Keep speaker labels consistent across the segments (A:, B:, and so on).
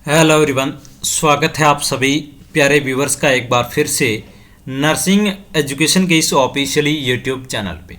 A: Hello everyone, स्वागत है आप सभी प्यारे व्यूवर्स का एक बार फिर से नर्सिंग एजुकेशन के इस ऑफिशियली यूट्यूब चैनल पे।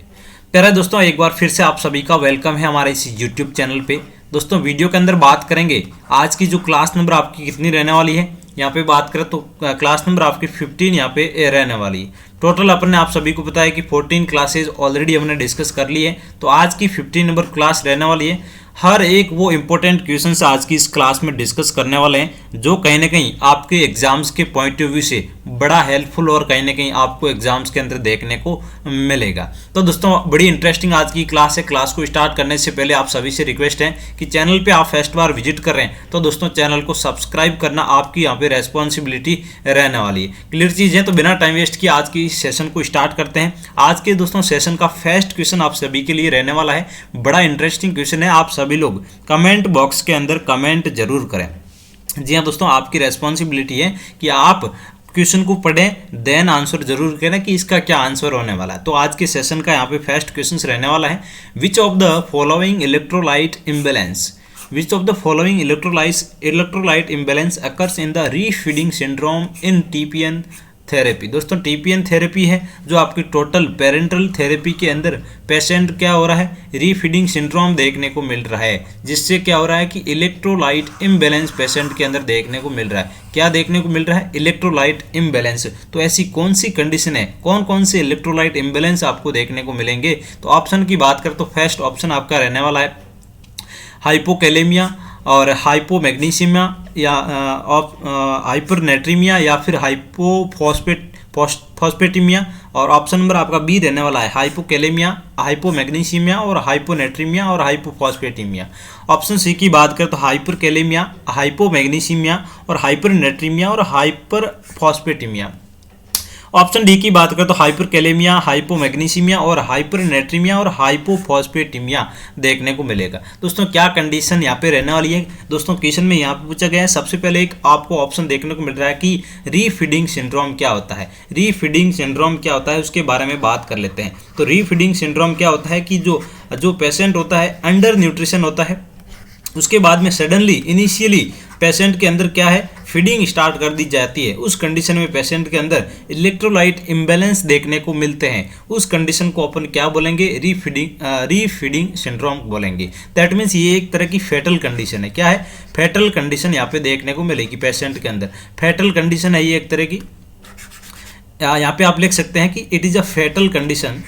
A: प्यारे दोस्तों, एक बार फिर से आप सभी का वेलकम है हमारे इस यूट्यूब चैनल पे। दोस्तों, वीडियो के अंदर बात करेंगे आज की जो क्लास नंबर आपकी कितनी रहने वाली है। यहाँ पे बात करें तो क्लास नंबर आपकी 15 यहाँ पे रहने वाली है। टोटल अपने आप सभी को पता है कि 14 क्लासेज ऑलरेडी हमने डिस्कस कर ली है, तो आज की 15 नंबर क्लास रहने वाली है। हर एक वो इंपॉर्टेंट क्वेश्चन आज की इस क्लास में डिस्कस करने वाले हैं जो कहीं ना कहीं आपके एग्जाम्स के पॉइंट ऑफ व्यू से बड़ा हेल्पफुल और कहीं ना कहीं आपको एग्जाम्स के अंदर देखने को मिलेगा। तो दोस्तों, बड़ी इंटरेस्टिंग आज की क्लास है। क्लास को स्टार्ट करने से पहले आप सभी से रिक्वेस्ट है कि चैनल पे आप फर्स्ट बार विजिट कर रहे हैं तो दोस्तों चैनल को सब्सक्राइब करना आपकी यहाँ पे रेस्पॉन्सिबिलिटी रहने वाली है। क्लियर चीज़ है, तो बिना टाइम वेस्ट किए आज की सेशन को स्टार्ट करते हैं। आज के दोस्तों सेशन का फर्स्ट क्वेश्चन आप सभी के लिए रहने वाला है। बड़ा इंटरेस्टिंग क्वेश्चन है। आप सभी लोग कमेंट बॉक्स के अंदर कमेंट जरूर करें। जी हाँ दोस्तों, आपकी रेस्पॉन्सिबिलिटी है कि आप क्वेश्चन को पढ़ें देन आंसर जरूर करें कि इसका क्या आंसर होने वाला है। तो आज के सेशन का यहाँ पे फर्स्ट क्वेश्चन रहने वाला है, विच of the following electrolyte imbalance Which of the following electrolyte imbalance occurs in the refeeding syndrome in TPN therapy. दोस्तों, टीपीएन थेरेपी है जो आपकी टोटल पेरेंटल थेरेपी के अंदर पेशेंट क्या हो रहा है, रीफीडिंग सिंड्रोम देखने को मिल रहा है, जिससे क्या हो रहा है कि इलेक्ट्रोलाइट इम्बैलेंस पेशेंट के अंदर देखने को मिल रहा है। क्या देखने को मिल रहा है? Electrolyte imbalance. तो ऐसी कौन सी कंडीशन है, कौन कौन से इलेक्ट्रोलाइट इम्बैलेंस आपको देखने को मिलेंगे? तो ऑप्शन की बात करें तो फर्स्ट ऑप्शन आपका रहने वाला है हाइपोकैलेमिया और हाइपोमैग्नीशियमिया या हाइपरनेट्रीमिया या फिर हाइपोफॉस्फेटिमिया, और ऑप्शन नंबर आपका बी रहने वाला है हाइपोकैलेमिया, हाइपोमैग्नीशियमिया और हाइपोनेट्रीमिया और हाइपोफॉस्फेटिमिया। ऑप्शन सी की बात करें तो हाइपरकैलेमिया, हाइपोमैग्नीशियमिया और हाइपरनेट्रीमिया और हाइपरफॉस्फेटिमिया। ऑप्शन डी की बात करें तो हाइपरकैलेमिया, हाइपोमैग्नीशियमिया और हाइपरनेट्रीमिया और हाइपोफॉस्फेटिमिया देखने को मिलेगा। दोस्तों, क्या कंडीशन यहाँ पे रहने वाली है? दोस्तों, क्वेश्चन में यहाँ पे पूछा गया है, सबसे पहले एक आपको ऑप्शन देखने को मिल रहा है कि रीफीडिंग सिंड्रोम क्या होता है। रीफीडिंग सिंड्रोम क्या होता है उसके बारे में बात कर लेते हैं। तो रीफीडिंग सिंड्रोम क्या होता है कि जो पेशेंट होता है अंडर न्यूट्रिशन होता है, उसके बाद में सडनली इनिशियली पेशेंट के अंदर क्या है, फीडिंग स्टार्ट कर दी जाती है। उस कंडीशन में पेशेंट के अंदर इलेक्ट्रोलाइट इम्बैलेंस देखने को मिलते हैं। उस कंडीशन को अपन क्या बोलेंगे? रीफीडिंग सिंड्रोम बोलेंगे। दैट मीन्स ये एक तरह की फेटल कंडीशन है। क्या है? फेटल कंडीशन यहाँ पे देखने को मिलेगी पेशेंट के अंदर। फेटल कंडीशन है ये एक तरह की। यहाँ पे आप लिख सकते हैं कि it is a fatal condition.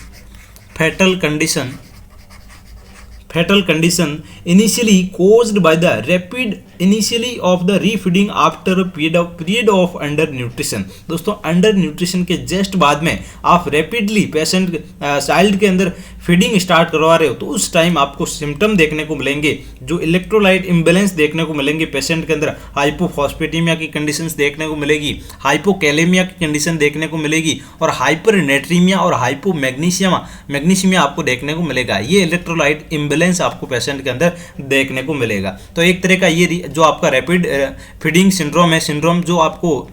A: Fatal condition initially caused by the rapid initially of the refeeding after a period of undernutrition। दोस्तों, अंडर न्यूट्रिशन के जस्ट बाद में आप रैपिडली पेशेंट चाइल्ड के अंदर फीडिंग स्टार्ट करवा रहे हो तो उस टाइम आपको सिम्टम देखने को मिलेंगे, जो इलेक्ट्रोलाइट इम्बैलेंस देखने को मिलेंगे पेशेंट के अंदर। हाइपोफॉस्फेटिमिया की कंडीशंस देखने को मिलेगी, हाइपोकैलेमिया की कंडीशन देखने को मिलेगी और हाइपरनेट्रीमिया और हाइपोमैग्नीशियमिया आपको देखने को मिलेगा। ये इलेक्ट्रोलाइट इम्बैलेंस आपको पेशेंट के अंदर देखने को मिलेगा। तो एक तरह का ये जो आपका रैपिड फीडिंग सिंड्रोम है, सिंड्रोम जो आपको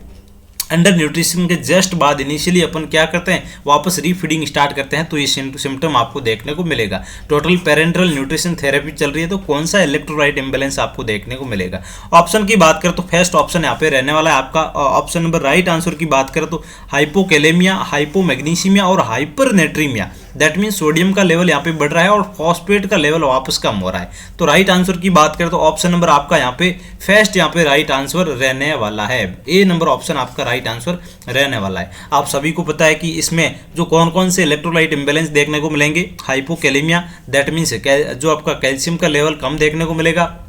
A: अंडर न्यूट्रिशन के जस्ट बाद इनिशियली अपन क्या करते हैं, वापस रीफीडिंग स्टार्ट करते हैं, तो ये सिम्टम आपको देखने को मिलेगा। टोटल पेरेंटल न्यूट्रिशन थेरेपी चल रही है, तो कौन सा इलेक्ट्रोलाइट इम्बैलेंस आपको देखने को मिलेगा? ऑप्शन की बात करें तो फर्स्ट ऑप्शन यहाँ पे रहने वाला है आपका ऑप्शन नंबर। राइट आंसर की बात करें तो हाइपोकैलेमिया, हाइपोमैग्नीशियमिया और हाइपरनेट्रीमिया। दैट मीन सोडियम का लेवल यहाँ पे बढ़ रहा है और फॉस्फेट का लेवल वापस कम हो रहा है। तो राइट आंसर की बात करें तो ऑप्शन नंबर आपका यहाँ पे फर्स्ट यहाँ पे राइट आंसर रहने वाला है। ए नंबर ऑप्शन आपका राइट आंसर रहने वाला है। आप सभी को पता है कि इसमें जो कौन कौन से इलेक्ट्रोलाइट इम्बैलेंस देखने को मिलेंगे। हाइपोकैलेमिया, दैट मीन्स जो आपका कैल्शियम का लेवल कम देखने को मिलेगा,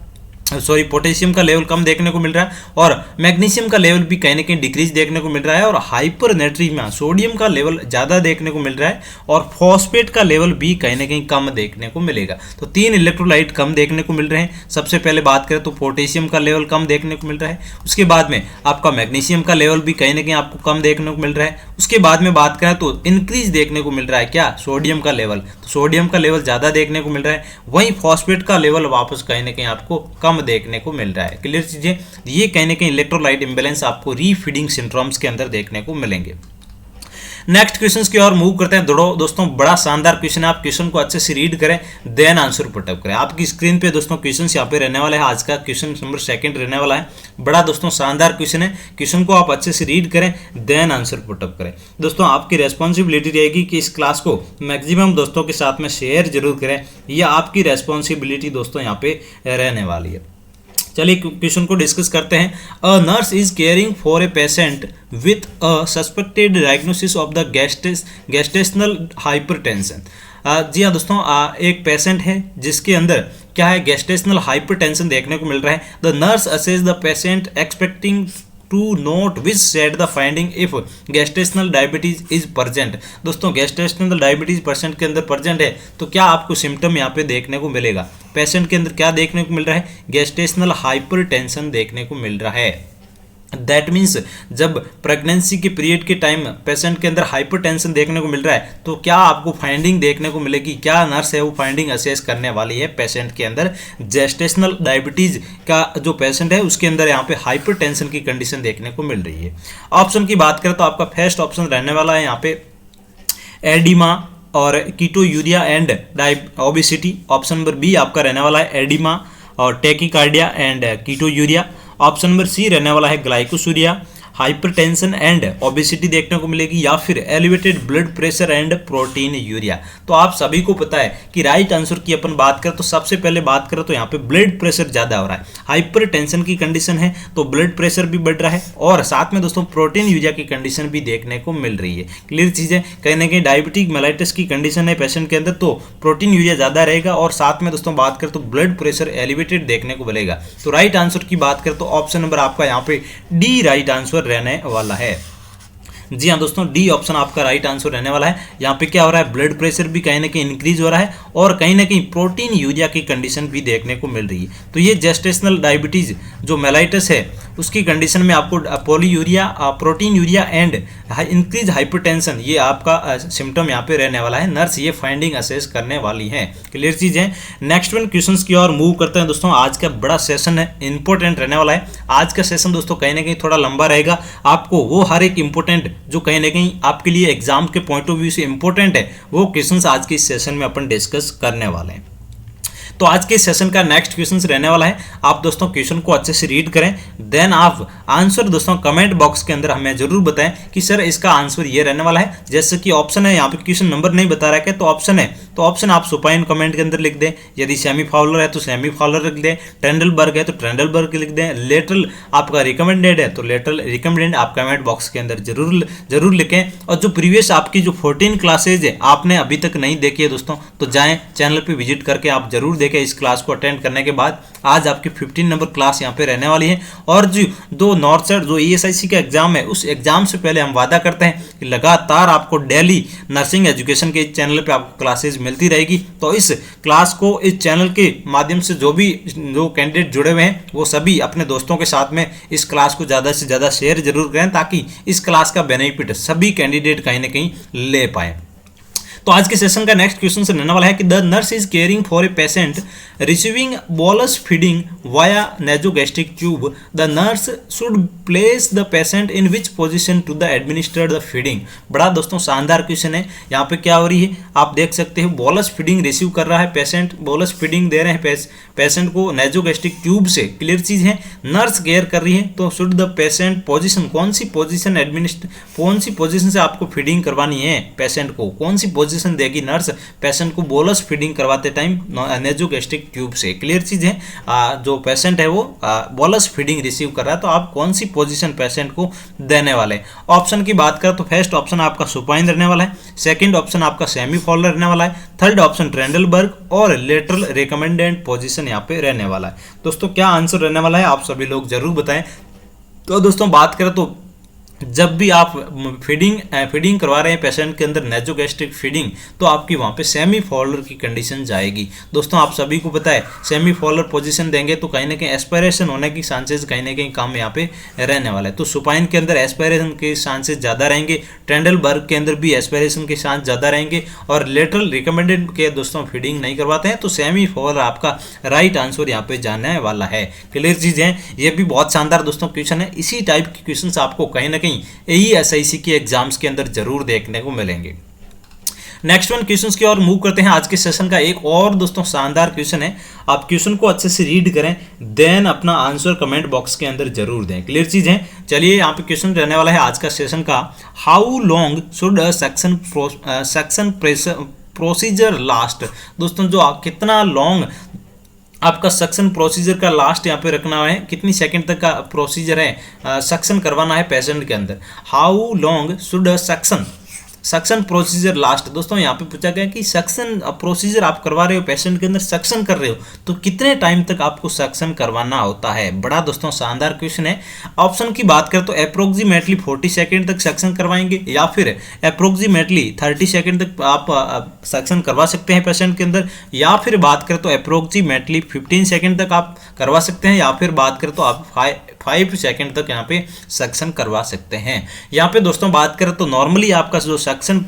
A: पोटेशियम का लेवल कम देखने को मिल रहा है और मैग्नीशियम का लेवल भी कहीं ना कहीं डिक्रीज देखने को मिल रहा है और हाइपरनेट्रीमिया सोडियम का लेवल ज़्यादा देखने को मिल रहा है और फॉस्फेट का लेवल भी कहीं ना कहीं कम देखने को मिलेगा। तो 3 इलेक्ट्रोलाइट कम देखने को मिल रहे हैं। सबसे पहले बात करें तो पोटेशियम का लेवल कम देखने को मिल रहा है, उसके बाद में आपका मैग्नीशियम का लेवल भी कहीं ना कहीं आपको कम देखने को मिल रहा है, उसके बाद में बात करें तो इंक्रीज देखने को मिल रहा है क्या, सोडियम का लेवल। तो सोडियम का लेवल ज़्यादा देखने को मिल रहा है, वहीं फॉस्फेट का लेवल वापस कहीं ना कहीं आपको कम देखने को मिल रहा है। क्लियर चीजें, ये कहीं ना कहीं इलेक्ट्रोलाइट इम्बैलेंस आपको रीफीडिंग सिंड्रोम्स के अंदर देखने को मिलेंगे। नेक्स्ट क्वेश्चन की ओर मूव करते हैं। दोस्तों बड़ा शानदार क्वेश्चन है, आप क्वेश्चन को अच्छे से रीड करें देन आंसर पुटअप करें। आपकी स्क्रीन पे दोस्तों क्वेश्चन यहाँ पे रहने वाला है, आज का क्वेश्चन नंबर 2 रहने वाला है। बड़ा दोस्तों शानदार क्वेश्चन है, क्वेश्चन को आप अच्छे से रीड करें देन आंसर पुटअप करें। दोस्तों आपकी रेस्पॉन्सिबिलिटी रहेगी कि इस क्लास को मैक्सिमम दोस्तों के साथ में शेयर जरूर करें, यह आपकी रेस्पॉन्सिबिलिटी दोस्तों यहाँ पे रहने वाली है। चलिए क्वेश्चन को डिस्कस करते हैं। A nurse is caring for a patient with a suspected diagnosis of the gestational hypertension. जी हाँ दोस्तों, एक पेशेंट है जिसके अंदर क्या है, गैस्टेशनल हाइपरटेंशन देखने को मिल रहा है। The nurse assess the patient expecting to note which set the finding if gestational diabetes is present. दोस्तों गैस्टेशनल डायबिटीज पेशेंट के अंदर प्रेजेंट है तो क्या आपको सिम्टम यहाँ पे देखने को मिलेगा। पेशेंट के अंदर क्या देखने को मिल रहा है, गैस्टेशनल हाइपरटेंशन देखने को मिल रहा है। दैट मीन्स जब प्रेगनेंसी के पीरियड के टाइम पेशेंट के अंदर हाइपरटेंशन देखने को मिल रहा है तो क्या आपको फाइंडिंग देखने को मिलेगी, क्या नर्स है वो फाइंडिंग असेस करने वाली है पेशेंट के अंदर जेस्टेशनल डायबिटीज का जो पेशेंट है उसके अंदर यहाँ पे हाइपरटेंशन की कंडीशन देखने को मिल रही है। ऑप्शन की बात करें तो आपका फर्स्ट ऑप्शन रहने वाला है यहाँ पे एडिमा और ketonuria and obesity. Option number B आपका रहने वाला है एडिमा और tachycardia and ketonuria. Option number C रहने वाला है ग्लाइकोसूरिया, हाइपरटेंशन एंड ओबेसिटी देखने को मिलेगी, या फिर elevated blood pressure and protein urea. तो आप सभी को पता है कि राइट आंसर की अपन बात करें तो सबसे पहले बात करें तो यहाँ पे ब्लड प्रेशर ज़्यादा हो रहा है, हाइपरटेंशन की कंडीशन है तो ब्लड प्रेशर भी बढ़ रहा है और साथ में दोस्तों प्रोटीन यूरिया की कंडीशन भी देखने को मिल रही है। क्लियर चीज़ है, कहीं ना कहीं डायबिटिक मेलाइटिस की कंडीशन है पेशेंट के अंदर तो प्रोटीन यूरिया ज़्यादा रहेगा और साथ में दोस्तों बात करें तो ब्लड प्रेशर एलिवेटेड देखने को मिलेगा। तो राइट आंसर की बात करें तो ऑप्शन नंबर आपका यहाँ पे डी राइट आंसर रहने वाला है। जी हाँ दोस्तों, डी ऑप्शन आपका राइट आंसर रहने वाला है। यहाँ पे क्या हो रहा है, ब्लड प्रेशर भी कहीं ना कहीं इंक्रीज हो रहा है और कहीं ना कहीं प्रोटीन यूरिया की कंडीशन भी देखने को मिल रही है। तो ये जेस्टेशनल डायबिटीज जो मेलाइटिस है उसकी कंडीशन में आपको polyuria, proteinuria and increase hypertension ये आपका सिम्टम यहाँ पे रहने वाला है। नर्स ये फाइंडिंग असेस करने वाली है। क्लियर चीज़ है। नेक्स्ट वन क्वेश्चन की ओर मूव करते हैं दोस्तों। आज का बड़ा सेशन है, इंपॉर्टेंट रहने वाला है। आज का सेशन दोस्तों कहीं ना कहीं थोड़ा लंबा रहेगा, आपको वो हर एक इंपॉर्टेंट जो कहीं ना कहीं आपके लिए एग्जाम के पॉइंट ऑफ व्यू से इंपॉर्टेंट है वो क्वेश्चंस आज के इस सेशन में अपन डिस्कस करने वाले हैं। तो आज के सेशन का नेक्स्ट क्वेश्चन रहने वाला है, आप दोस्तों क्वेश्चन को अच्छे से रीड करें देन आप आंसर दोस्तों कमेंट बॉक्स के अंदर हमें जरूर बताएं कि सर इसका आंसर ये रहने वाला है। जैसे कि ऑप्शन है, यहाँ पे क्वेश्चन नंबर नहीं बता रहा है तो ऑप्शन है तो ऑप्शन आप सुपाइन कमेंट के अंदर लिख दें, यदि सेमी फाउलर है तो सेमी फाउलर लिख दें, ट्रेंडलबर्ग है तो ट्रेंडलबर्ग लिख दें, लेटरल आपका रिकमेंडेड है तो लेटरल रिकमेंडेड आप कमेंट बॉक्स के अंदर जरूर लिखें। और जो प्रीवियस आपकी जो 14 क्लासेज है आपने अभी तक नहीं देखी है दोस्तों तो जाएँ चैनल पर विजिट करके आप जरूर देखें। इस क्लास को अटेंड करने के बाद आज आपकी 15 नंबर क्लास यहाँ पे रहने वाली है और जो नॉर्थ साइड जो ESIC का एग्जाम है उस एग्जाम से पहले हम वादा करते हैं कि लगातार आपको डेली नर्सिंग एजुकेशन के चैनल पे आपको क्लासेज मिलती रहेगी। तो इस क्लास को इस चैनल के माध्यम से जो कैंडिडेट जुड़े हुए हैं वो सभी अपने दोस्तों के साथ में इस क्लास को ज़्यादा से ज़्यादा शेयर जरूर करें ताकि इस क्लास का बेनिफिट सभी कैंडिडेट कहीं ना कहीं ले पाए। तो आज के सेशन का नेक्स्ट क्वेश्चन से रहने वाला है कि the nurse is caring for a patient receiving bolus feeding via nasogastric tube. The nurse should place the patient in which position to the administer the feeding. बड़ा दोस्तों शानदार क्वेश्चन है। यहाँ पे क्या हो रही है आप देख सकते हो, बोलस फीडिंग रिसीव कर रहा है पेशेंट, बोलस फीडिंग दे रहे हैं पेशेंट को नेजोगैस्ट्रिक ट्यूब से। क्लियर चीज है, नर्स केयर कर रही है तो शुड द पेशेंट पोजीशन, कौन सी पोजीशन से आपको फीडिंग करवानी है पेशेंट को, कौन सी पोजीशन देगी नर्स पेशेंट को बोलस फीडिंग करवाते टाइम नेजोगैस्ट्रिक ट्यूब से। क्लियर चीज है, जो पेशेंट है वो बोलस फीडिंग रिसीव कर रहा है तो आप कौन सी पोजीशन पेशेंट को देने वाले। ऑप्शन की बात करें तो फर्स्ट ऑप्शन आपका सुपाइन रहने वाला है, सेकंड ऑप्शन आपका सेमी फॉलर रहने वाला है, थर्ड ऑप्शन ट्रेंडलबर्ग और लेटरल रिकमेंडेड पोजीशन यहाँ पे रहने वाला है। दोस्तों क्या आंसर रहने वाला है आप सभी लोग जरूर बताएं। तो दोस्तों बात करें तो जब भी आप फीडिंग करवा रहे हैं पेशेंट के अंदर नेजोगैस्ट्रिक फीडिंग तो आपकी वहाँ पे सेमी फॉलर की कंडीशन जाएगी। दोस्तों आप सभी को पता है सेमी फॉलर पोजीशन देंगे तो कहीं ना कहीं एस्पायरेशन होने की चांसेस कहीं ना कहीं कम यहाँ पे रहने वाला है। तो सुपाइन के अंदर एस्पायरेशन के चांसेस ज़्यादा रहेंगे, ट्रेंडलबर्ग के अंदर भी एस्पायरेशन के चांस ज़्यादा रहेंगे और लेटरल रिकमेंडेड के दोस्तों फीडिंग नहीं करवाते हैं तो सेमी फॉलर आपका राइट आंसर यहाँ पे जाने वाला है। क्लियर चीज़ है, ये भी बहुत शानदार दोस्तों क्वेश्चन है। इसी टाइप के क्वेश्चन आपको कहीं ना कहीं कहीं AESIC के एग्जाम्स के अंदर जरूर देखने को मिलेंगे। नेक्स्ट वन क्वेश्चंस की ओर मूव करते हैं। आज के सेशन का एक और दोस्तों शानदार क्वेश्चन है, आप क्वेश्चन को अच्छे से रीड करें, देन अपना आंसर कमेंट बॉक्स के अंदर जरूर दें। क्लियर चीज है। चलिए यहाँ पे क्वेश्चन रहने वाला है आज का सेशन का, how long should section procedure last. दोस्तों जो कितना लॉन्ग आपका सक्शन प्रोसीजर का लास्ट यहाँ पे रखना है, कितनी सेकंड तक का प्रोसीजर है सक्शन करवाना है पेशेंट के अंदर। How long should suction procedure last. दोस्तों यहाँ पे पूछा गया कि सक्शन प्रोसीजर आप करवा रहे हो, पेशेंट के अंदर सक्शन कर रहे हो, तो कितने टाइम तक आपको सक्शन करवाना होता है। बड़ा दोस्तों शानदार क्वेश्चन है। ऑप्शन की बात करें तो अप्रोक्सीमेटली 40 सेकेंड तक सक्शन करवाएंगे, या फिर अप्रोक्सीमेटली 30 सेकेंड तक आप सक्शन करवा सकते हैं पेशेंट के अंदर, या फिर बात करें तो अप्रोक्सीमेटली 15 सेकेंड तक आप करवा सकते हैं, या फिर बात करें तो आप 5 सेकेंड तक यहाँ पे सक्शन करवा सकते हैं। यहाँ पे दोस्तों बात करें तो नॉर्मली आपका जो सक्शन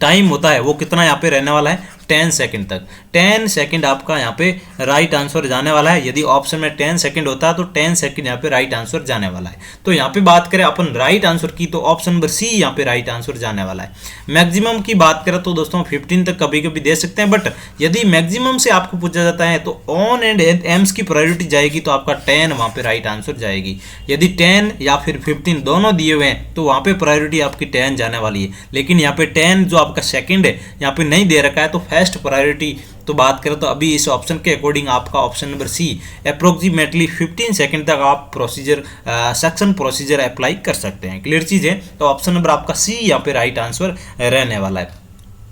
A: टाइम होता है वो कितना यहाँ पे रहने वाला है, 10 सेकंड तक। 10 सेकंड आपका यहाँ पे राइट आंसर जाने वाला है। यदि ऑप्शन में 10 सेकंड होता है तो 10 सेकंड यहाँ पे राइट आंसर जाने वाला है। तो यहाँ पे बात करें अपन राइट आंसर की तो ऑप्शन नंबर सी यहाँ पे राइट आंसर जाने वाला है। मैक्सिमम की बात करें तो दोस्तों 15 तक कभी कभी दे सकते हैं, बट यदि मैक्सिमम से आपको पूछा जाता है तो ऑन एंड एम्स की प्रायोरिटी जाएगी तो आपका 10 वहाँ पे राइट आंसर जाएगी। यदि 10 या फिर 15 दोनों दिए हुए हैं तो वहाँ पे प्रायोरिटी आपकी 10 जाने वाली है। लेकिन यहाँ पे 10 जो आपका सेकंड है यहाँ पे नहीं दे रखा है तो फर्स्ट प्रायोरिटी तो बात करें तो अभी इस ऑप्शन के अकॉर्डिंग आपका option number C approximately 15 second तक आप प्रोसीजर सक्शन प्रोसीजर अप्लाई कर सकते हैं। क्लियर चीज है। तो ऑप्शन नंबर आपका सी यहाँ पे राइट आंसर रहने वाला है।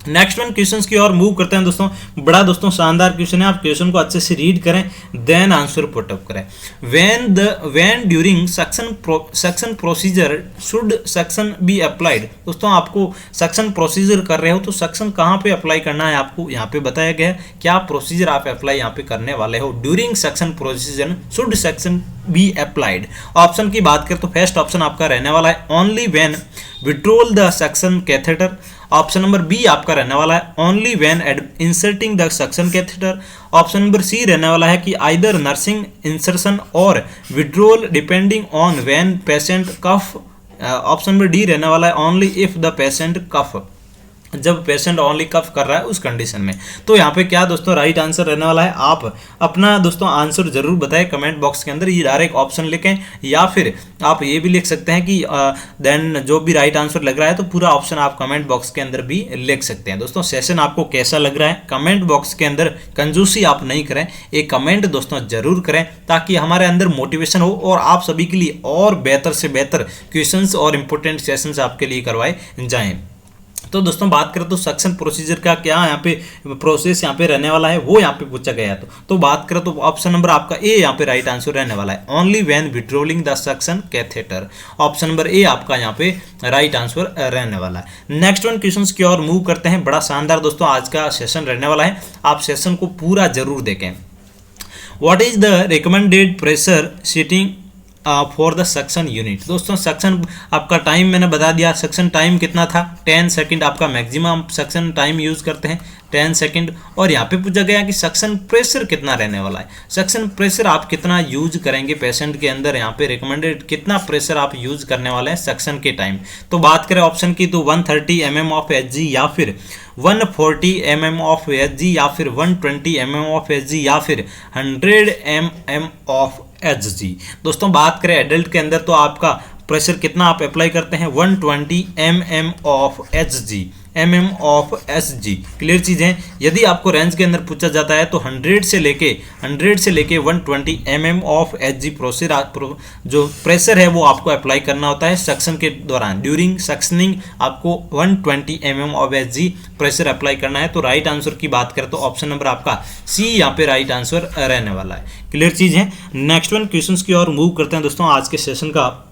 A: नेक्स्ट वन क्वेश्चंस की ओर मूव करते हैं दोस्तों। बड़ा दोस्तों शानदार क्वेश्चन है, आप क्वेश्चन को अच्छे से रीड करें देन आंसर पुट अप करें। When during suction procedure should suction be applied. दोस्तों आपको सक्शन प्रोसीजर कर रहे हो तो सक्शन कहाँ पे अप्लाई करना है आपको यहाँ पे बताया गया है, क्या प्रोसीजर आप अप्लाई यहाँ पे करने वाले हो। During suction procedure should suction be applied. Option की बात करें तो फर्स्ट ऑप्शन आपका रहने वाला है only when withdrawal the suction catheter. Option number B आपका रहने वाला है only when inserting the suction catheter. Option number C रहने वाला है कि आइदर नर्सिंग इंसर्शन और withdrawal depending on when patient cough. Option number D रहने वाला है only if the patient cough, जब पेशेंट ओनली कफ कर रहा है उस कंडीशन में। तो यहाँ पे क्या दोस्तों राइट आंसर रहने वाला है। आप अपना दोस्तों आंसर जरूर बताएं कमेंट बॉक्स के अंदर, ये डायरेक्ट ऑप्शन लिखें, या फिर आप ये भी लिख सकते हैं कि देन जो भी राइट आंसर लग रहा है तो पूरा ऑप्शन आप कमेंट बॉक्स के अंदर भी लिख सकते हैं। दोस्तों सेशन आपको कैसा लग रहा है कमेंट बॉक्स के अंदर कंजूसी आप नहीं करें, एक कमेंट दोस्तों जरूर करें ताकि हमारे अंदर मोटिवेशन हो और आप सभी के लिए और बेहतर से बेहतर क्वेश्चंस और इंपॉर्टेंट सेशंस आपके लिए करवाए जाएं। तो दोस्तों बात करें तो सक्शन प्रोसीजर का क्या यहाँ पे प्रोसेस यहाँ पे रहने वाला है वो यहाँ पे पूछा गया। तो बात करें तो ऑप्शन नंबर आपका ए यहाँ पे राइट आंसर रहने वाला है only when withdrawing the suction catheter. Option number A आपका यहाँ पे राइट आंसर रहने वाला है। नेक्स्ट वन क्वेश्चंस की ओर मूव करते हैं। बड़ा शानदार दोस्तों आज का सेशन रहने वाला है, आप सेशन को पूरा जरूर देखें। What is the recommended pressure seating for the suction unit. दोस्तों सक्शन आपका टाइम मैंने बता दिया, सक्शन टाइम कितना था 10 सेकंड आपका मैक्सिमम सक्शन टाइम यूज करते हैं 10 सेकंड। और यहाँ पे पूछा गया कि सक्शन प्रेशर कितना रहने वाला है, सक्शन प्रेशर आप कितना यूज करेंगे पेशेंट के अंदर, यहाँ पे रिकमेंडेड कितना प्रेशर आप यूज करने वाले हैं सक्शन के टाइम। तो बात करें ऑप्शन की तो 130 mm ऑफ Hg, या फिर 140 mm ऑफ Hg, या फिर 120 mm ऑफ Hg, या फिर 100 mm ऑफ Hg। दोस्तों बात करें एडल्ट के अंदर तो आपका प्रेशर कितना आप अप्लाई करते हैं 120 mm of Hg, mm of Hg। Clear चीज है। यदि आपको रेंज के अंदर पूछा जाता है तो 100 से लेके 120 mm ऑफ Hg प्रोसेस जो प्रेशर है वो आपको अप्लाई करना होता है सक्शन के दौरान। ड्यूरिंग सक्शनिंग आपको 120 mm of Hg pressure apply करना है। तो राइट आंसर की बात करें तो ऑप्शन नंबर आपका सी यहाँ पे राइट आंसर रहने वाला है। क्लियर चीज है। नेक्स्ट वन क्वेश्चन की ओर मूव करते हैं दोस्तों। आज के सेशन का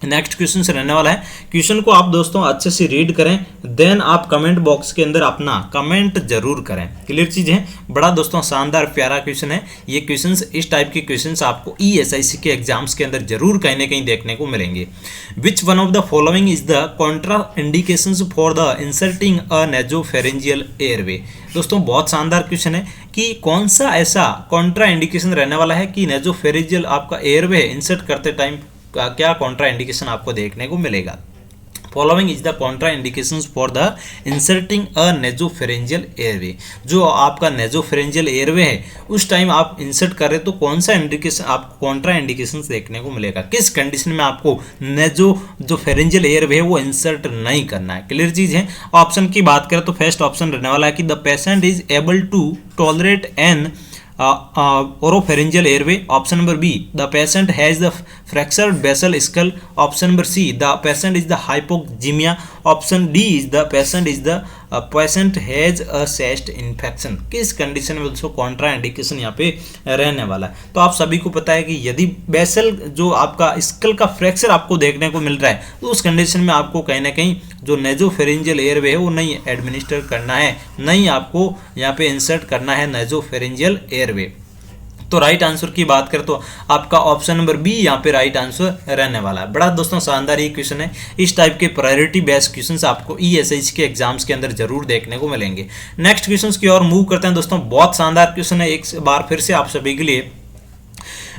A: नेक्स्ट क्वेश्चन से रहने वाला है, क्वेश्चन को आप दोस्तों अच्छे से रीड करें देन आप कमेंट बॉक्स के अंदर अपना कमेंट जरूर करें। क्लियर चीज है। बड़ा दोस्तों शानदार प्यारा क्वेश्चन है। ये क्वेश्चंस इस टाइप के क्वेश्चंस आपको ESIC के एग्जाम्स के अंदर जरूर कहीं ना कहीं देखने को मिलेंगे। Which one of the following is the Contra indications for the inserting a nasopharyngeal airway. दोस्तों बहुत शानदार क्वेश्चन है कि कौन सा ऐसा कॉन्ट्रा इंडिकेशन रहने वाला है कि नेजोफेरेंजियल आपका एयरवे इंसर्ट करते टाइम क्या कॉन्ट्रा इंडिकेशन आपको देखने को मिलेगा। Following is the Contra indications for the inserting a nasopharyngeal airway. जो आपका नेजोफेरेंजियल एयरवे है उस टाइम आप इंसर्ट कर रहे तो कौन सा इंडिकेशन आपको कॉन्ट्रा इंडिकेशंस देखने को मिलेगा, किस कंडीशन में आपको जो फेरेंजियल एयरवे है वो इंसर्ट नहीं करना है। क्लियर चीज है। ऑप्शन की बात करें तो फर्स्ट ऑप्शन रहने वाला है कि the patient is able to tolerate an oropharyngeal airway. Option number B, the patient has the fractured basal skull. Option number C, the patient is the hypoxemia. Option D is the patient has a chest infection. किस condition में दोस्तों Contra indication यहाँ पे रहने वाला है। तो आप सभी को पता है कि यदि बेसल जो आपका स्कल का फ्रैक्चर आपको देखने को मिल रहा है तो उस कंडीशन में आपको कहीं ना कहीं जो नेजोफेरेंजियल एयरवे है वो नहीं एडमिनिस्टर करना है, नहीं आपको यहाँ पे इंसर्ट करना है नेजोफेरेंजियल एयरवे। तो राइट आंसर की बात करें तो आपका ऑप्शन नंबर बी यहाँ पे राइट आंसर रहने वाला है। बड़ा दोस्तों शानदार ये क्वेश्चन है। इस टाइप के प्रायोरिटी बेस्ड क्वेश्चंस आपको ईएसएच के एग्जाम्स के अंदर जरूर देखने को मिलेंगे। नेक्स्ट क्वेश्चंस की ओर मूव करते हैं दोस्तों। बहुत शानदार क्वेश्चन है, एक बार फिर से आप सभी के लिए।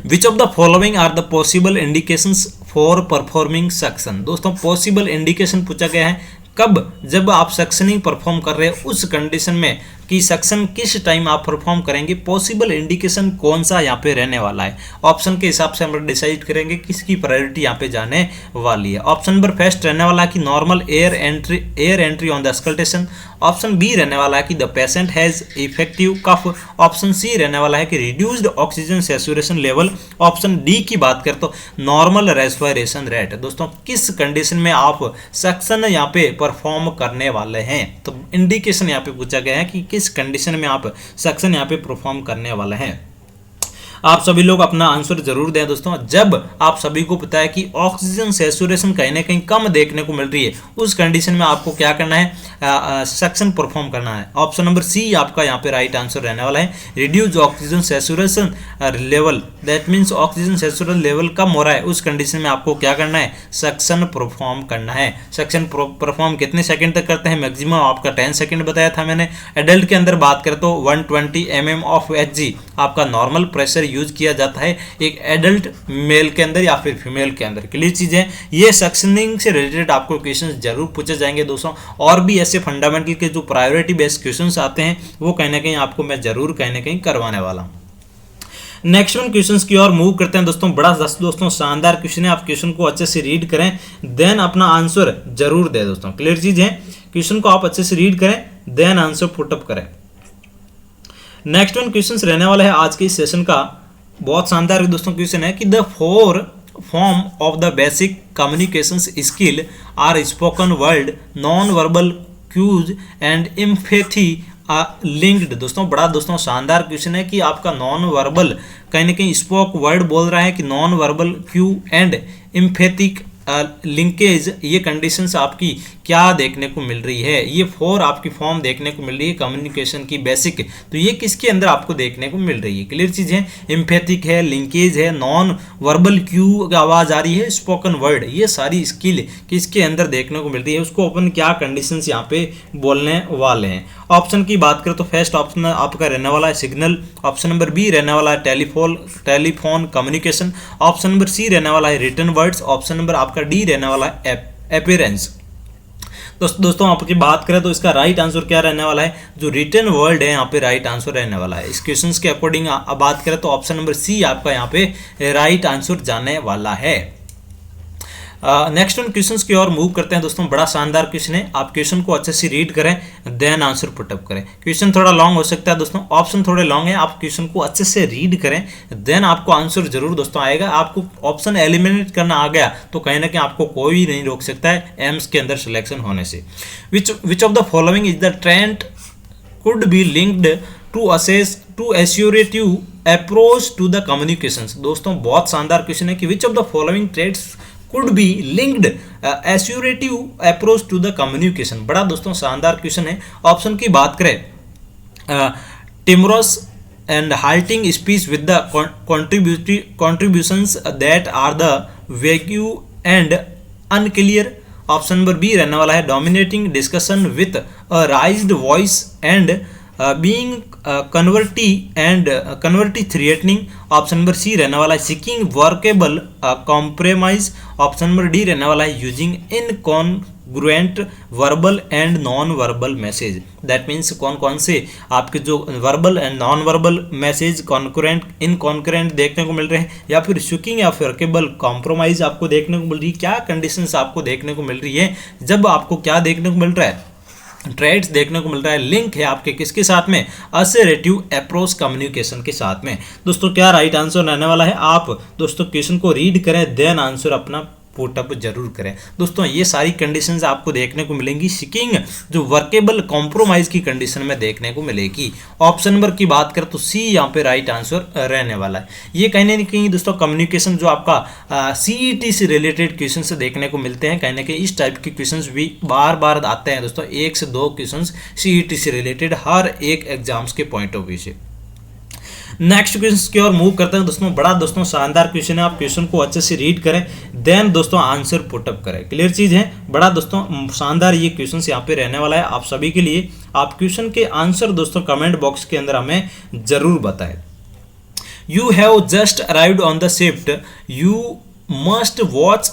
A: Which of the following are the possible indications for performing suction. दोस्तों पॉसिबल इंडिकेशन पूछा गया है कब, जब आप सक्शनिंग परफॉर्म कर रहे हैं उस कंडीशन में कि सक्शन किस टाइम आप परफॉर्म करेंगे, पॉसिबल इंडिकेशन कौन सा यहाँ पे रहने वाला है। ऑप्शन के हिसाब से हम डिसाइड करेंगे किसकी प्रायोरिटी यहाँ पे जाने वाली है। ऑप्शन नंबर फर्स्ट रहने वाला है कि normal air entry on the auscultation. Option B रहने वाला है कि the patient has effective cough. Option C रहने वाला है कि reduced oxygen saturation level. Option D की बात करें तो नॉर्मल रेस्पिरेशन रेट। दोस्तों किस कंडीशन में आप सक्शन यहाँ पे परफॉर्म करने वाले हैं, तो इंडिकेशन यहाँ पे पूछा गया है कि किस कंडीशन में आप सक्शन यहाँ पे परफॉर्म करने वाले हैं। आप सभी लोग अपना आंसर जरूर दें दोस्तों। जब आप सभी को पता है कि ऑक्सीजन सैचुरेशन कहीं ना कहीं कम देखने को मिल रही है उस कंडीशन में आपको क्या करना है, सक्शन परफॉर्म करना है। ऑप्शन नंबर सी आपका यहाँ पे राइट आंसर रहने वाला है। Reduce oxygen saturation level, that means oxygen saturation level कम हो रहा है उस कंडीशन में आपको क्या करना है, सक्शन परफॉर्म करना है। सक्शन परफॉर्म कितने सेकंड तक करते हैं, मैक्सिमम आपका 10 सेकंड बताया था मैंने। एडल्ट के अंदर बात करें तो 120 mm ऑफ Hg आपका नॉर्मल प्रेशर यूज किया जाता है एक एडल्ट मेल के अंदर या फिर फीमेल के अंदर। क्लियर चीज है। ये सक्शनिंग से रिलेटेड आपको क्वेश्चंस जरूर पूछे जाएंगे दोस्तों। और भी ऐसे फंडामेंटल के जो प्रायोरिटी बेस्ड क्वेश्चंस आते हैं वो कहीं ना कहीं आपको मैं जरूर कहीं ना कहीं करवाने वाला हूं। नेक्स्ट वन क्वेश्चंस की ओर मूव करते हैं दोस्तों। बड़ा दोस्तों शानदार क्वेश्चन है, आप क्वेश्चन को अच्छे से रीड करें देन अपना आंसर जरूर दें दोस्तों। क्लियर चीज है। क्वेश्चन को आप अच्छे से रीड करें देन आंसर पुटअप करें। नेक्स्ट वन क्वेश्चन रहने वाला है आज के इस सेशन का। बहुत शानदार दोस्तों क्वेश्चन है कि the 4 form of the basic communications skill are spoken word, non verbal cues and empathy linked. दोस्तों बड़ा दोस्तों शानदार क्वेश्चन है कि आपका नॉन वर्बल कहीं ना कहीं स्पोक वर्ड बोल रहा है कि non verbal cue and empathic linkage, ये कंडीशंस आपकी क्या देखने को मिल रही है। ये 4 आपकी फॉर्म देखने को मिल रही है कम्युनिकेशन की बेसिक, तो ये किसके अंदर आपको देखने को मिल रही है। क्लियर चीज है। एम्पैथिक है, लिंकेज है, नॉन वर्बल क्यू की आवाज आ रही है, स्पोकन वर्ड, ये सारी स्किल किसके अंदर देखने को मिल रही है, उसको अपन क्या कंडीशंस यहाँ पे बोलने वाले हैं। ऑप्शन की बात करें तो फर्स्ट ऑप्शन आपका रहने वाला है सिग्नल। ऑप्शन नंबर बी रहने वाला है telephone communication. Option number C रहने वाला है रिटन वर्ड्स। ऑप्शन नंबर आपका डी रहने वाला है अपीयरेंस। दोस्तों आपकी बात करें तो इसका राइट आंसर क्या रहने वाला है, जो रिटन वर्ड है यहाँ पे राइट आंसर रहने वाला है। इस क्वेश्चंस के अकॉर्डिंग बात करें तो ऑप्शन नंबर सी आपका यहाँ पे राइट आंसर जाने वाला है। नेक्स्ट वन क्वेश्चंस की ओर मूव करते हैं दोस्तों। बड़ा शानदार क्वेश्चन है, आप क्वेश्चन को अच्छे से रीड करें देन आंसर पुटअप करें। क्वेश्चन थोड़ा लॉन्ग हो सकता है दोस्तों, ऑप्शन थोड़े लॉन्ग है, आप क्वेश्चन को अच्छे से रीड करें देन आपको आंसर जरूर दोस्तों आएगा। आपको ऑप्शन एलिमिनेट करना आ गया तो कहीं ना कहीं आपको कोई नहीं रोक सकता है एम्स के अंदर सिलेक्शन होने से। विच of the following is the trend could be linked to assertive approach to the communications। दोस्तों बहुत शानदार क्वेश्चन है कि which of the following traits could be linked assertive approach to the communication। बड़ा दोस्तों शानदार क्वेश्चन है। ऑप्शन की बात करें timorous and halting speech with the contributions that are the vague and unclear। Option number B रहने वाला है dominating discussion with a raised voice and being covertly threatening, option number C रहने वाला है seeking workable compromise, option number D रहने वाला है using incongruent verbal and non verbal message. That means कौन कौन से आपके जो verbal and non verbal message concurrent inconcurrent देखने को मिल रहे हैं, या फिर शुकिंग या फिर वर्केबल कॉम्प्रोमाइज आपको देखने को मिल रही है। क्या कंडीशंस आपको देखने को मिल रही है जब आपको क्या देखने को मिल रहा है, ट्रेड्स देखने को मिल रहा है, लिंक है आपके किसके साथ में, असर्टिव अप्रोच कम्युनिकेशन के साथ में। दोस्तों क्या राइट आंसर रहने वाला है, आप दोस्तों क्वेश्चन को रीड करें देन आंसर अपना पुटअप जरूर करें। दोस्तों ये सारी कंडीशंस आपको देखने को मिलेंगी सिकिंग जो वर्केबल कॉम्प्रोमाइज की कंडीशन में देखने को मिलेगी। ऑप्शन नंबर की बात करें तो सी यहाँ पे राइट आंसर रहने वाला है। ये कहीं ना कहीं दोस्तों कम्युनिकेशन जो आपका सीईटी से रिलेटेड क्वेश्चन से देखने को मिलते हैं, कहीं ना कहीं इस टाइप के क्वेश्चन भी बार बार आते हैं दोस्तों, 1 से 2 क्वेश्चन सीईटी से रिलेटेड हर एक एग्जाम्स के पॉइंट ऑफ व्यू से। नेक्स्ट क्वेश्चन की ओर मूव करते हैं दोस्तों। बड़ा दोस्तों शानदार क्वेश्चन है, आप क्वेश्चन को अच्छे से रीड करें देन दोस्तों आंसर पुटअप करें। क्लियर चीज है, बड़ा दोस्तों शानदार ये क्वेश्चन यहाँ पे रहने वाला है आप सभी के लिए। आप क्वेश्चन के आंसर दोस्तों कमेंट बॉक्स के अंदर हमें जरूर बताएं। You have just arrived on the shift, you must watch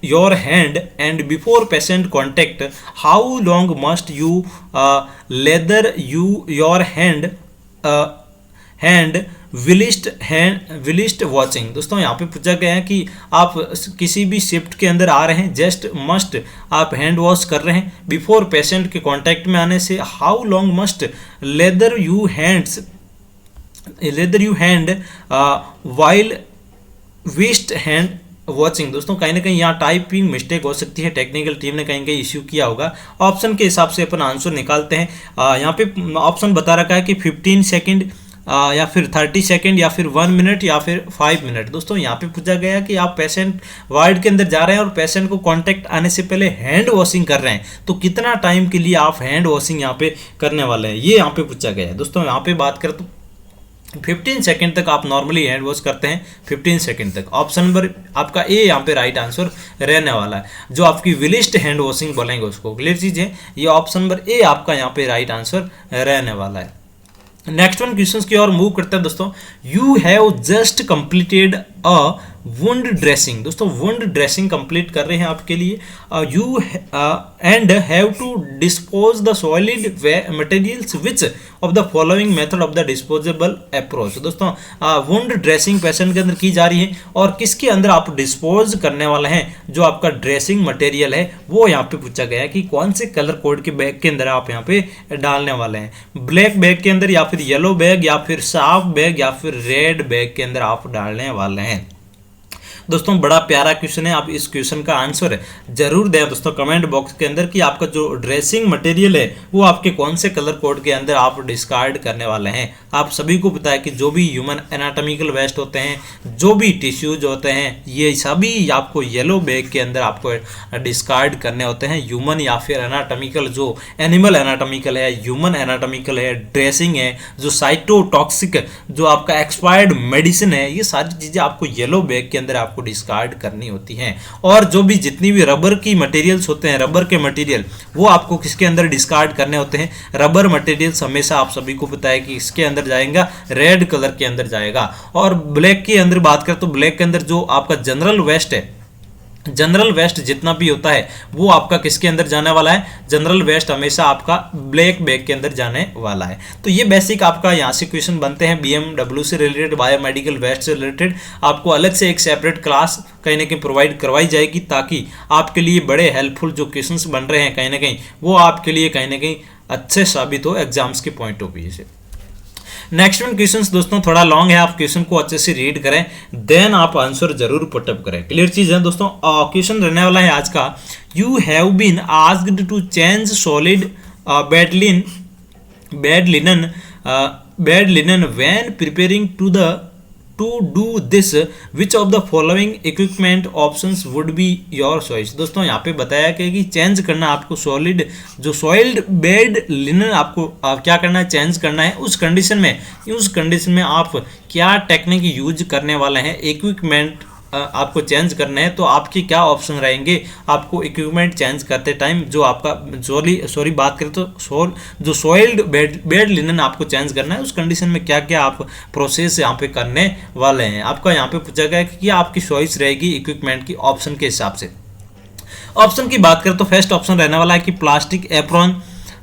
A: your hand and before patient contact, how long must you lather your hand whilst watching। दोस्तों यहाँ पे पूछा गया है कि आप किसी भी शिफ्ट के अंदर आ रहे हैं, जस्ट मस्ट आप हैंड वॉश कर रहे हैं, बिफोर पेशेंट के कांटेक्ट में आने से how long must lather you hand while wrist hand washing. दोस्तों कहीं ना कहीं यहाँ टाइपिंग मिस्टेक हो सकती है, टेक्निकल टीम ने कहीं कहीं इश्यू किया होगा। ऑप्शन के हिसाब से अपन आंसर निकालते हैं। यहाँ पे ऑप्शन बता रखा है कि 15 सेकेंड या फिर 30 सेकेंड या फिर 1 मिनट या फिर 5 मिनट। दोस्तों यहाँ पे पूछा गया कि आप पेशेंट वार्ड के अंदर जा रहे हैं और पेशेंट को कांटेक्ट आने से पहले हैंड वॉशिंग कर रहे हैं, तो कितना टाइम के लिए आप हैंड वॉशिंग यहाँ पे करने वाले हैं, ये यहाँ पे पूछा गया है। दोस्तों यहाँ पे बात करें तो 15 सेकेंड तक आप नॉर्मली हैंड वॉश करते हैं, 15 सेकेंड तक। ऑप्शन नंबर आपका ए यहाँ पे राइट आंसर रहने वाला है, जो आपकी विलिस्ट हैंड वॉशिंग बोलेंगे उसको। क्लियर चीज है, ये ऑप्शन नंबर ए आपका यहाँ पे राइट आंसर रहने वाला है। नेक्स्ट वन क्वेश्चन की ओर मूव करते हैं दोस्तों। You have just completed a wound dressing. दोस्तों वुंड ड्रेसिंग कंप्लीट कर रहे हैं आपके लिए। You and have to dispose the solid materials which of the following method of the disposable approach. दोस्तों वुंड ड्रेसिंग पेशेंट के अंदर की जा रही है और किसके अंदर आप डिस्पोज करने वाले हैं, जो आपका ड्रेसिंग मटेरियल है वो यहाँ पे पूछा गया है कि कौन से कलर कोड के बैग के अंदर आप यहाँ पे डालने वाले हैं। ब्लैक बैग के अंदर या फिर येलो बैग या फिर साफ बैग या फिर रेड बैग के अंदर आप डालने वाले हैं। दोस्तों बड़ा प्यारा क्वेश्चन है, आप इस क्वेश्चन का आंसर जरूर दें दोस्तों कमेंट बॉक्स के अंदर कि आपका जो ड्रेसिंग मटेरियल है वो आपके कौन से कलर कोड के अंदर आप डिस्कार्ड करने वाले हैं। आप सभी को पता है कि जो भी ह्यूमन एनाटॉमिकल वेस्ट होते हैं, जो भी टिश्यूज होते हैं, ये सभी आपको येलो बैग के अंदर आपको डिस्कार्ड करने होते हैं। ह्यूमन या फिर एनाटॉमिकल, जो एनिमल एनाटॉमिकल है, ह्यूमन एनाटॉमिकल है, ड्रेसिंग है, जो साइटोटॉक्सिक, जो आपका एक्सपायर्ड मेडिसिन है, ये सारी चीज़ें आपको येलो बैग के अंदर आपको डिस्कार्ड करनी होती हैं। और जो भी जितनी भी रबर की मटेरियल्स होते हैं, रबर के मटेरियल, वो आपको किसके अंदर डिस्कार्ड करने होते हैं। रबर मटेरियल्स हमेशा आप सभी को पता है कि इसके अंदर जाएगा, रेड कलर के अंदर जाएगा। और ब्लैक के अंदर बात करें तो ब्लैक के अंदर जो आपका जनरल वेस्ट है, जनरल वेस्ट जितना भी होता है वो आपका किसके अंदर जाने वाला है, जनरल वेस्ट हमेशा आपका ब्लैक बैग के अंदर जाने वाला है। तो ये बेसिक आपका यहाँ से क्वेश्चन बनते हैं बीएमडब्ल्यू से रिलेटेड, बायोमेडिकल वेस्ट से रिलेटेड। आपको अलग से एक सेपरेट क्लास कहीं ना कहीं प्रोवाइड करवाई जाएगी ताकि आपके लिए बड़े हेल्पफुल जो क्वेश्चंस बन रहे हैं कहीं ना कहीं वो आपके लिए कहीं ना कहीं अच्छे साबित हो एग्जाम्स के पॉइंट ऑफ व्यू से। नेक्स्ट वन क्वेश्चन दोस्तों थोड़ा लॉन्ग है, आप क्वेश्चन को अच्छे से रीड करें देन आप आंसर जरूर पुटअप करें। क्लियर चीज है दोस्तों। क्वेश्चन रहने वाला है आज का, you have been asked to change solid bed linen when preparing to do this, which of the following equipment options would be your choice। दोस्तों यहाँ पे बताया कि चेंज करना आपको सॉइल्ड बेड लिनन आपको क्या करना है, चेंज करना है। उस कंडीशन में आप क्या टेक्निक यूज करने वाले हैं, इक्विपमेंट आपको चेंज करना है तो आपके क्या ऑप्शन रहेंगे आपको इक्विपमेंट चेंज करते टाइम। जो आपका सॉरी बात करें तो जो सॉइल्ड बेड लिनन आपको चेंज करना है, उस कंडीशन में क्या क्या आप प्रोसेस यहाँ पे करने वाले हैं। आपका यहाँ पे पूछा गया कि आपकी चॉइस रहेगी इक्विपमेंट की ऑप्शन के हिसाब से। ऑप्शन की बात करें तो फर्स्ट ऑप्शन रहने वाला है कि प्लास्टिक एप्रॉन,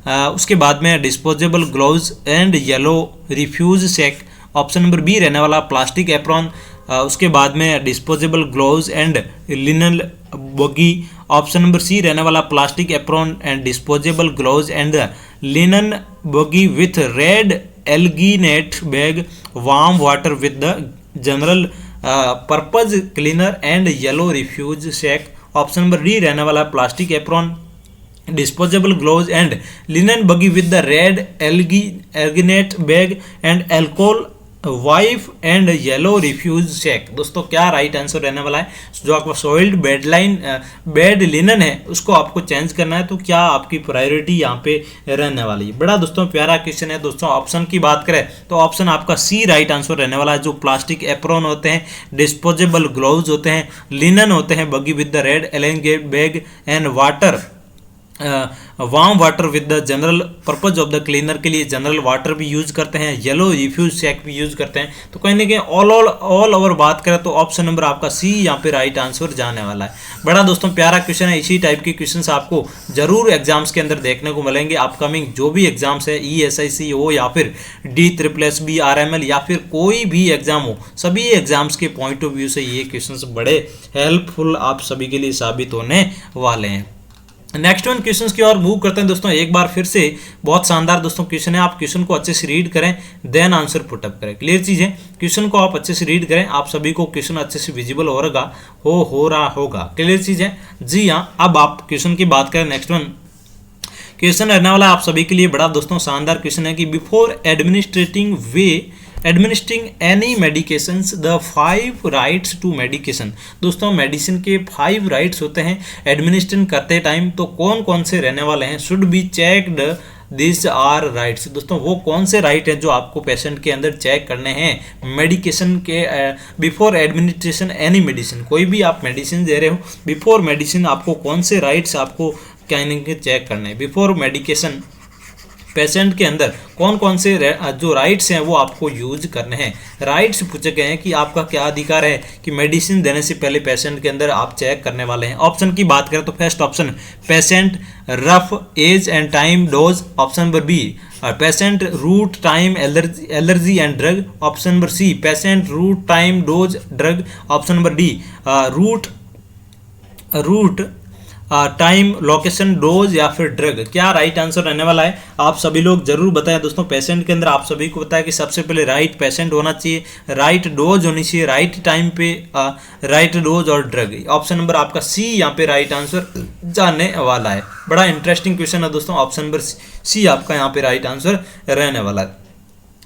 A: उसके बाद में disposable gloves and yellow refuse sack. Option number B रहने वाला प्लास्टिक एप्रॉन, उसके बाद में disposable gloves and linen buggy. Option number C रहने वाला plastic apron and disposable gloves and linen buggy with red alginate bag, warm water with the general purpose cleaner and yellow refuse sack. Option number D रहने वाला plastic apron, disposable gloves and linen buggy with the red alginate bag and alcohol wipe and yellow refuse sack. दोस्तों क्या right answer रहने वाला है? जो आपका soiled bed linen है उसको आपको चेंज करना है, तो क्या आपकी प्रायोरिटी यहाँ पे रहने वाली है? बड़ा दोस्तों प्यारा क्वेश्चन है। दोस्तों ऑप्शन की बात करें तो ऑप्शन आपका सी राइट आंसर रहने वाला है। जो प्लास्टिक एप्रॉन होते हैं, डिस्पोजेबल ग्लोव्स होते हैं, लिनन होते हैं buggy with the red alginate bag and water warm water with the general purpose of the cleaner के लिए जनरल वाटर भी यूज करते हैं, येलो रिफ्यूज सैक भी यूज करते हैं। तो कहीं ना कहीं ऑल ओवर बात करें तो ऑप्शन नंबर आपका सी यहाँ पे राइट आंसर जाने वाला है। बड़ा दोस्तों प्यारा क्वेश्चन है। इसी टाइप के क्वेश्चंस आपको जरूर एग्जाम्स के अंदर देखने को मिलेंगे। अपकमिंग जो भी एग्जाम्स है ESIC हो या फिर DSSB RML या फिर कोई भी एग्जाम हो, सभी एग्जाम्स के पॉइंट ऑफ व्यू से ये क्वेश्चंस बड़े हेल्पफुल आप सभी के लिए साबित होने वाले हैं। नेक्स्ट वन क्वेश्चंस की ओर मूव करते हैं दोस्तों। एक बार फिर से बहुत शानदार दोस्तों क्वेश्चन है, आप क्वेश्चन को अच्छे से रीड करें देन आंसर पुटअप करें। क्लियर चीज है, क्वेश्चन को आप अच्छे से रीड करें, आप सभी को क्वेश्चन अच्छे से विजिबल हो रहा होगा। क्लियर चीज है जी हाँ। अब आप क्वेश्चन की बात करें, नेक्स्ट वन क्वेश्चन रहने वाला आप सभी के लिए बड़ा दोस्तों शानदार क्वेश्चन है कि before administering any medications the 5 rights to medication. दोस्तों मेडिसिन के 5 राइट्स होते हैं एडमिनिस्ट्रेशन करते टाइम, तो कौन कौन से रहने वाले हैं? Should be checked this are rights. दोस्तों वो कौन से राइट हैं जो आपको पेशेंट के अंदर चेक करने हैं मेडिकेशन के बिफोर एडमिनिस्ट्रेशन एनी मेडिसिन। कोई भी आप मेडिसिन दे रहे हो, बिफोर मेडिसिन आपको कौन से राइट्स आपको कहने के चेक करने हैं? बिफोर मेडिकेशन पेशेंट के अंदर कौन कौन से जो राइट्स हैं वो आपको यूज करने हैं। राइट्स पूछे गए हैं कि आपका क्या अधिकार है कि मेडिसिन देने से पहले पेशेंट के अंदर आप चेक करने वाले हैं। ऑप्शन की बात करें तो first option patient rough age and time dose. Option number B patient route time allergy and drug. Option number C patient route time dose drug. Option number D route time location dose या फिर drug. क्या right answer रहने वाला है? आप सभी लोग जरूर बताएं दोस्तों। पेशेंट के अंदर आप सभी को बताया कि सबसे पहले राइट पेशेंट होना चाहिए, राइट डोज होनी चाहिए, राइट टाइम पे राइट डोज और ड्रग। ऑप्शन नंबर आपका सी यहाँ पे राइट आंसर जाने वाला है। बड़ा इंटरेस्टिंग क्वेश्चन है दोस्तों। ऑप्शन नंबर सी आपका यहाँ पे राइट आंसर रहने वाला है।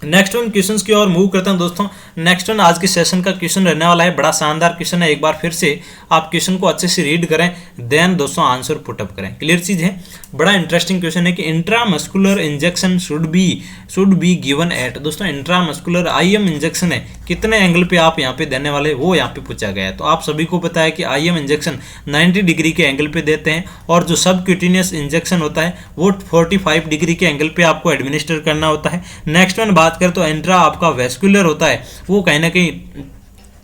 A: नेक्स्ट वन क्वेश्चंस की ओर मूव करते हैं दोस्तों। नेक्स्ट वन आज के सेशन का क्वेश्चन रहने वाला है, बड़ा शानदार क्वेश्चन है। एक बार फिर से आप क्वेश्चन को अच्छे से रीड करें देन दोस्तों आंसर पुटअप करें। क्लियर चीज है, बड़ा इंटरेस्टिंग क्वेश्चन है कि intramuscular injection should be given at. दोस्तों इंट्रामस्कुलर IM इंजेक्शन है, कितने एंगल पे आप यहाँ पे देने वाले वो यहाँ पे पूछा गया है। तो आप सभी को पता है कि IM इंजेक्शन 90 डिग्री के एंगल पे देते हैं और जो सबक्यूटेनियस इंजेक्शन होता है वो 45 डिग्री के एंगल पे आपको एडमिनिस्टर करना होता है। नेक्स्ट वन बात करें तो इंट्रा आपका वेस्कुलर होता है, वो कहीं ना कहीं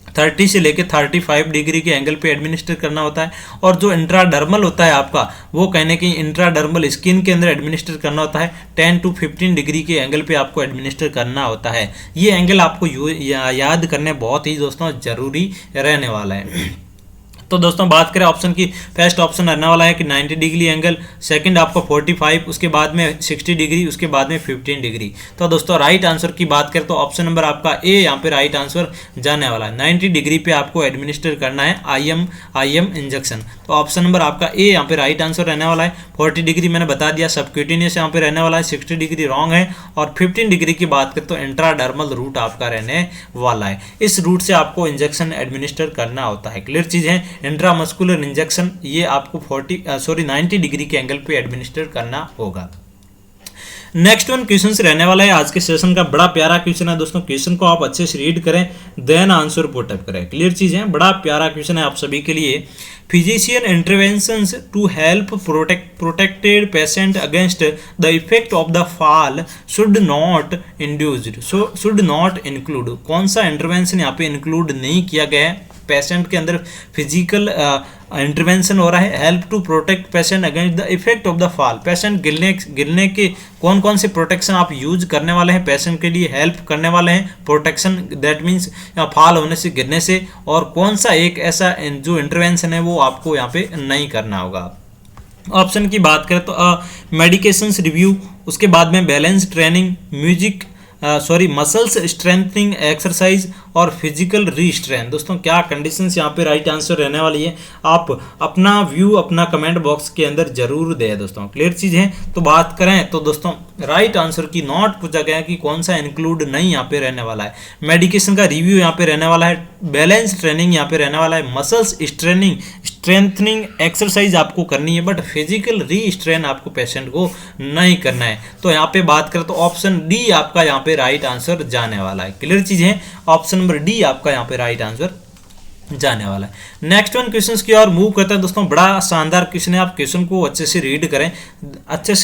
A: 30 से लेकर 35 डिग्री के एंगल पे एडमिनिस्टर करना होता है। और जो इंट्राडर्मल होता है आपका, वो कहने की इंट्राडर्मल स्किन के अंदर एडमिनिस्टर करना होता है। 10 to 15 डिग्री के एंगल पे आपको एडमिनिस्टर करना होता है। ये एंगल आपको याद करने बहुत ही दोस्तों जरूरी रहने वाला है। तो दोस्तों बात करें ऑप्शन की, फर्स्ट ऑप्शन रहने वाला है कि 90 डिग्री एंगल, सेकंड आपका 45, उसके बाद में 60 डिग्री, उसके बाद में 15 डिग्री। तो दोस्तों राइट आंसर की बात करें तो ऑप्शन नंबर आपका ए यहाँ पे राइट आंसर जाने वाला है। 90 डिग्री पे आपको एडमिनिस्टर करना है IM इंजेक्शन। तो ऑप्शन नंबर आपका ए यहाँ पे राइट आंसर रहने वाला है। 40 डिग्री मैंने बता दिया सबक्यूटेनियस यहाँ पे रहने वाला है, 60 डिग्री रॉन्ग है, और 15 डिग्री की बात करें तो इंट्राडर्मल रूट आपका रहने वाला है। इस रूट से आपको इंजेक्शन एडमिनिस्टर करना होता है। क्लियर चीज है, इंट्रामस्कुलर इंजेक्शन ये आपको 90 डिग्री के एंगल पे एडमिनिस्टर करना होगा। नेक्स्ट वन क्वेश्चन रहने वाला है आज के सेशन का, बड़ा प्यारा क्वेश्चन है दोस्तों। क्वेश्चन को आप अच्छे से रीड करें, देन आंसर पुट अप करें। क्लियर चीज है, बड़ा प्यारा क्वेश्चन है आप सभी के लिए। Physician interventions to help protected patient against the effect of the fall should not induced, should not include. कौन सा इंटरवेंशन यहाँ पे इंक्लूड नहीं किया गया है? पेशेंट के अंदर फिजिकल इंटरवेंशन हो रहा है, help to protect patient against the effect of the fall. Patient गिरने के कौन कौन से प्रोटेक्शन आप यूज करने वाले हैं, पेशेंट के लिए हेल्प करने वाले हैं प्रोटेक्शन, दैट मीन्स फॉल होने से, गिरने से, और कौन सा एक ऐसा जो इंटरवेंशन है वो आपको यहाँ पे नहीं करना होगा। ऑप्शन की बात करें तो मेडिकेशंस रिव्यू, उसके बाद में balance training, music muscles strengthening exercise और फिजिकल रीस्ट्रेन। दोस्तों क्या कंडीशंस यहाँ पे राइट आंसर रहने वाली है, आप अपना व्यू अपना कमेंट बॉक्स के अंदर जरूर दें दोस्तों। क्लियर चीज है, तो बात करें तो दोस्तों राइट आंसर की नॉट पूछा गया कि कौन सा इंक्लूड नहीं यहाँ पे रहने वाला है। मेडिकेशन का रिव्यू यहाँ पे रहने वाला है, बैलेंस ट्रेनिंग यहाँ पे रहने वाला है, मसल्स स्ट्रेंथनिंग एक्सरसाइज आपको करनी है, बट फिजिकल रीस्ट्रेन आपको पेशेंट को नहीं करना है। तो यहाँ पे बात करें तो ऑप्शन डी आपका यहाँ पे राइट आंसर जाने वाला है। क्लियर चीज है, ऑप्शन नंबर डी आपका यहाँ पे राइट आंसर जाने वाला है। नेक्स्ट वन क्वेश्चन की ओर मूव करते हैं दोस्तों। बड़ा शानदार क्वेश्चन है, आप क्वेश्चन को अच्छे से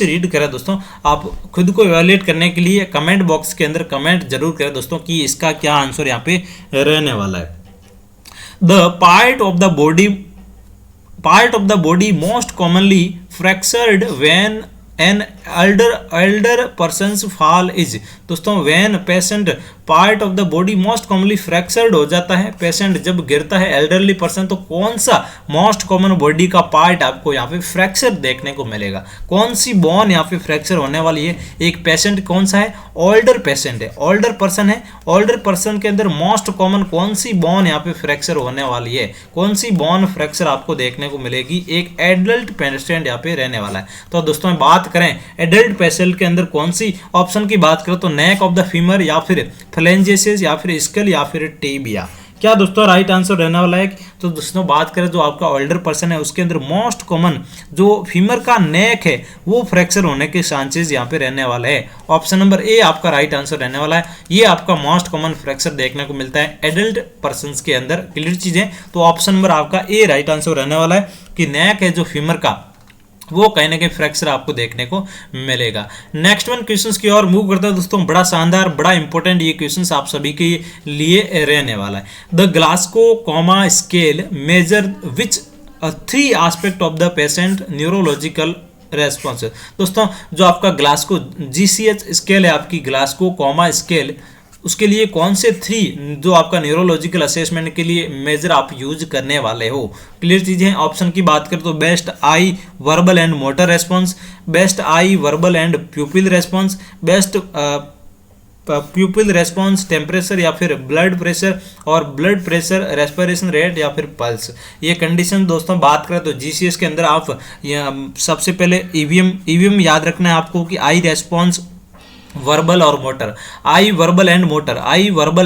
A: रीड करें दोस्तों। आप खुद को इवैल्यूएट करने के लिए कमेंट बॉक्स के अंदर कमेंट जरूर करें दोस्तों कि इसका क्या आंसर यहाँ पे रहने वाला है। The part of the body most commonly fractured when an elder person's fall is। दोस्तों when patient part of the body most commonly fractured हो जाता है, पेशेंट जब गिरता है एल्डरली पर्सन, तो कौन सा मोस्ट कॉमन बॉडी का पार्ट आपको यहाँ पे फ्रैक्चर देखने को मिलेगा, कौन सी बोन यहाँ पे फ्रैक्चर होने वाली है। एक पेशेंट कौन सा है, ओल्डर पेशेंट है, ओल्डर पर्सन है, ओल्डर पर्सन के अंदर मोस्ट कॉमन कौन सी बोन यहाँ पे फ्रैक्चर होने वाली है, कौन सी बोन फ्रैक्चर आपको देखने को मिलेगी, एक एडल्ट पेशेंट यहाँ पे रहने वाला है। तो दोस्तों बात करें एडल्ट पेशेंट के अंदर कौन सी ऑप्शन की बात करें तो नेक ऑफ द फीमर या फिर फ्लेंजेसिस या फिर स्कल या फिर टेबिया। क्या दोस्तों राइट आंसर रहने वाला है? तो दोस्तों बात करें जो आपका ओल्डर पर्सन है उसके अंदर मोस्ट कॉमन जो फीमर का नेक है वो फ्रैक्चर होने के चांसेस यहाँ पे रहने वाले हैं। ऑप्शन नंबर ए आपका राइट आंसर रहने वाला है। ये आपका मोस्ट कॉमन फ्रैक्चर देखने को मिलता है एडल्ट पर्सन के अंदर। क्लियर चीजें, तो ऑप्शन नंबर आपका ए राइट आंसर रहने वाला है कि नेक है जो फीमर का वो कहीं ना कहीं फ्रैक्चर आपको देखने को मिलेगा। नेक्स्ट वन क्वेश्चंस की ओर मूव करते हैं दोस्तों। बड़ा शानदार बड़ा इंपॉर्टेंट ये क्वेश्चंस आप सभी के लिए रहने वाला है। The Glasgow comma scale major which 3 aspect of the patient neurological response. दोस्तों जो आपका ग्लासगो GCH स्केल है, आपकी ग्लासगो कॉमा स्केल, उसके लिए कौन से 3 जो आपका न्यूरोलॉजिकल असेसमेंट के लिए मेजर आप यूज करने वाले हो। क्लियर चीजें, ऑप्शन की बात करें तो best I verbal and motor response, best I verbal and प्यूपिल response, best प्यूपिल response temperature या फिर ब्लड प्रेशर, और ब्लड प्रेशर रेस्पिरेशन रेट या फिर पल्स। ये कंडीशन दोस्तों बात करें तो GCS के अंदर आप सबसे पहले ईवीएम याद रखना है आपको कि आई रेस्पॉन्स, वर्बल और motor, I verbal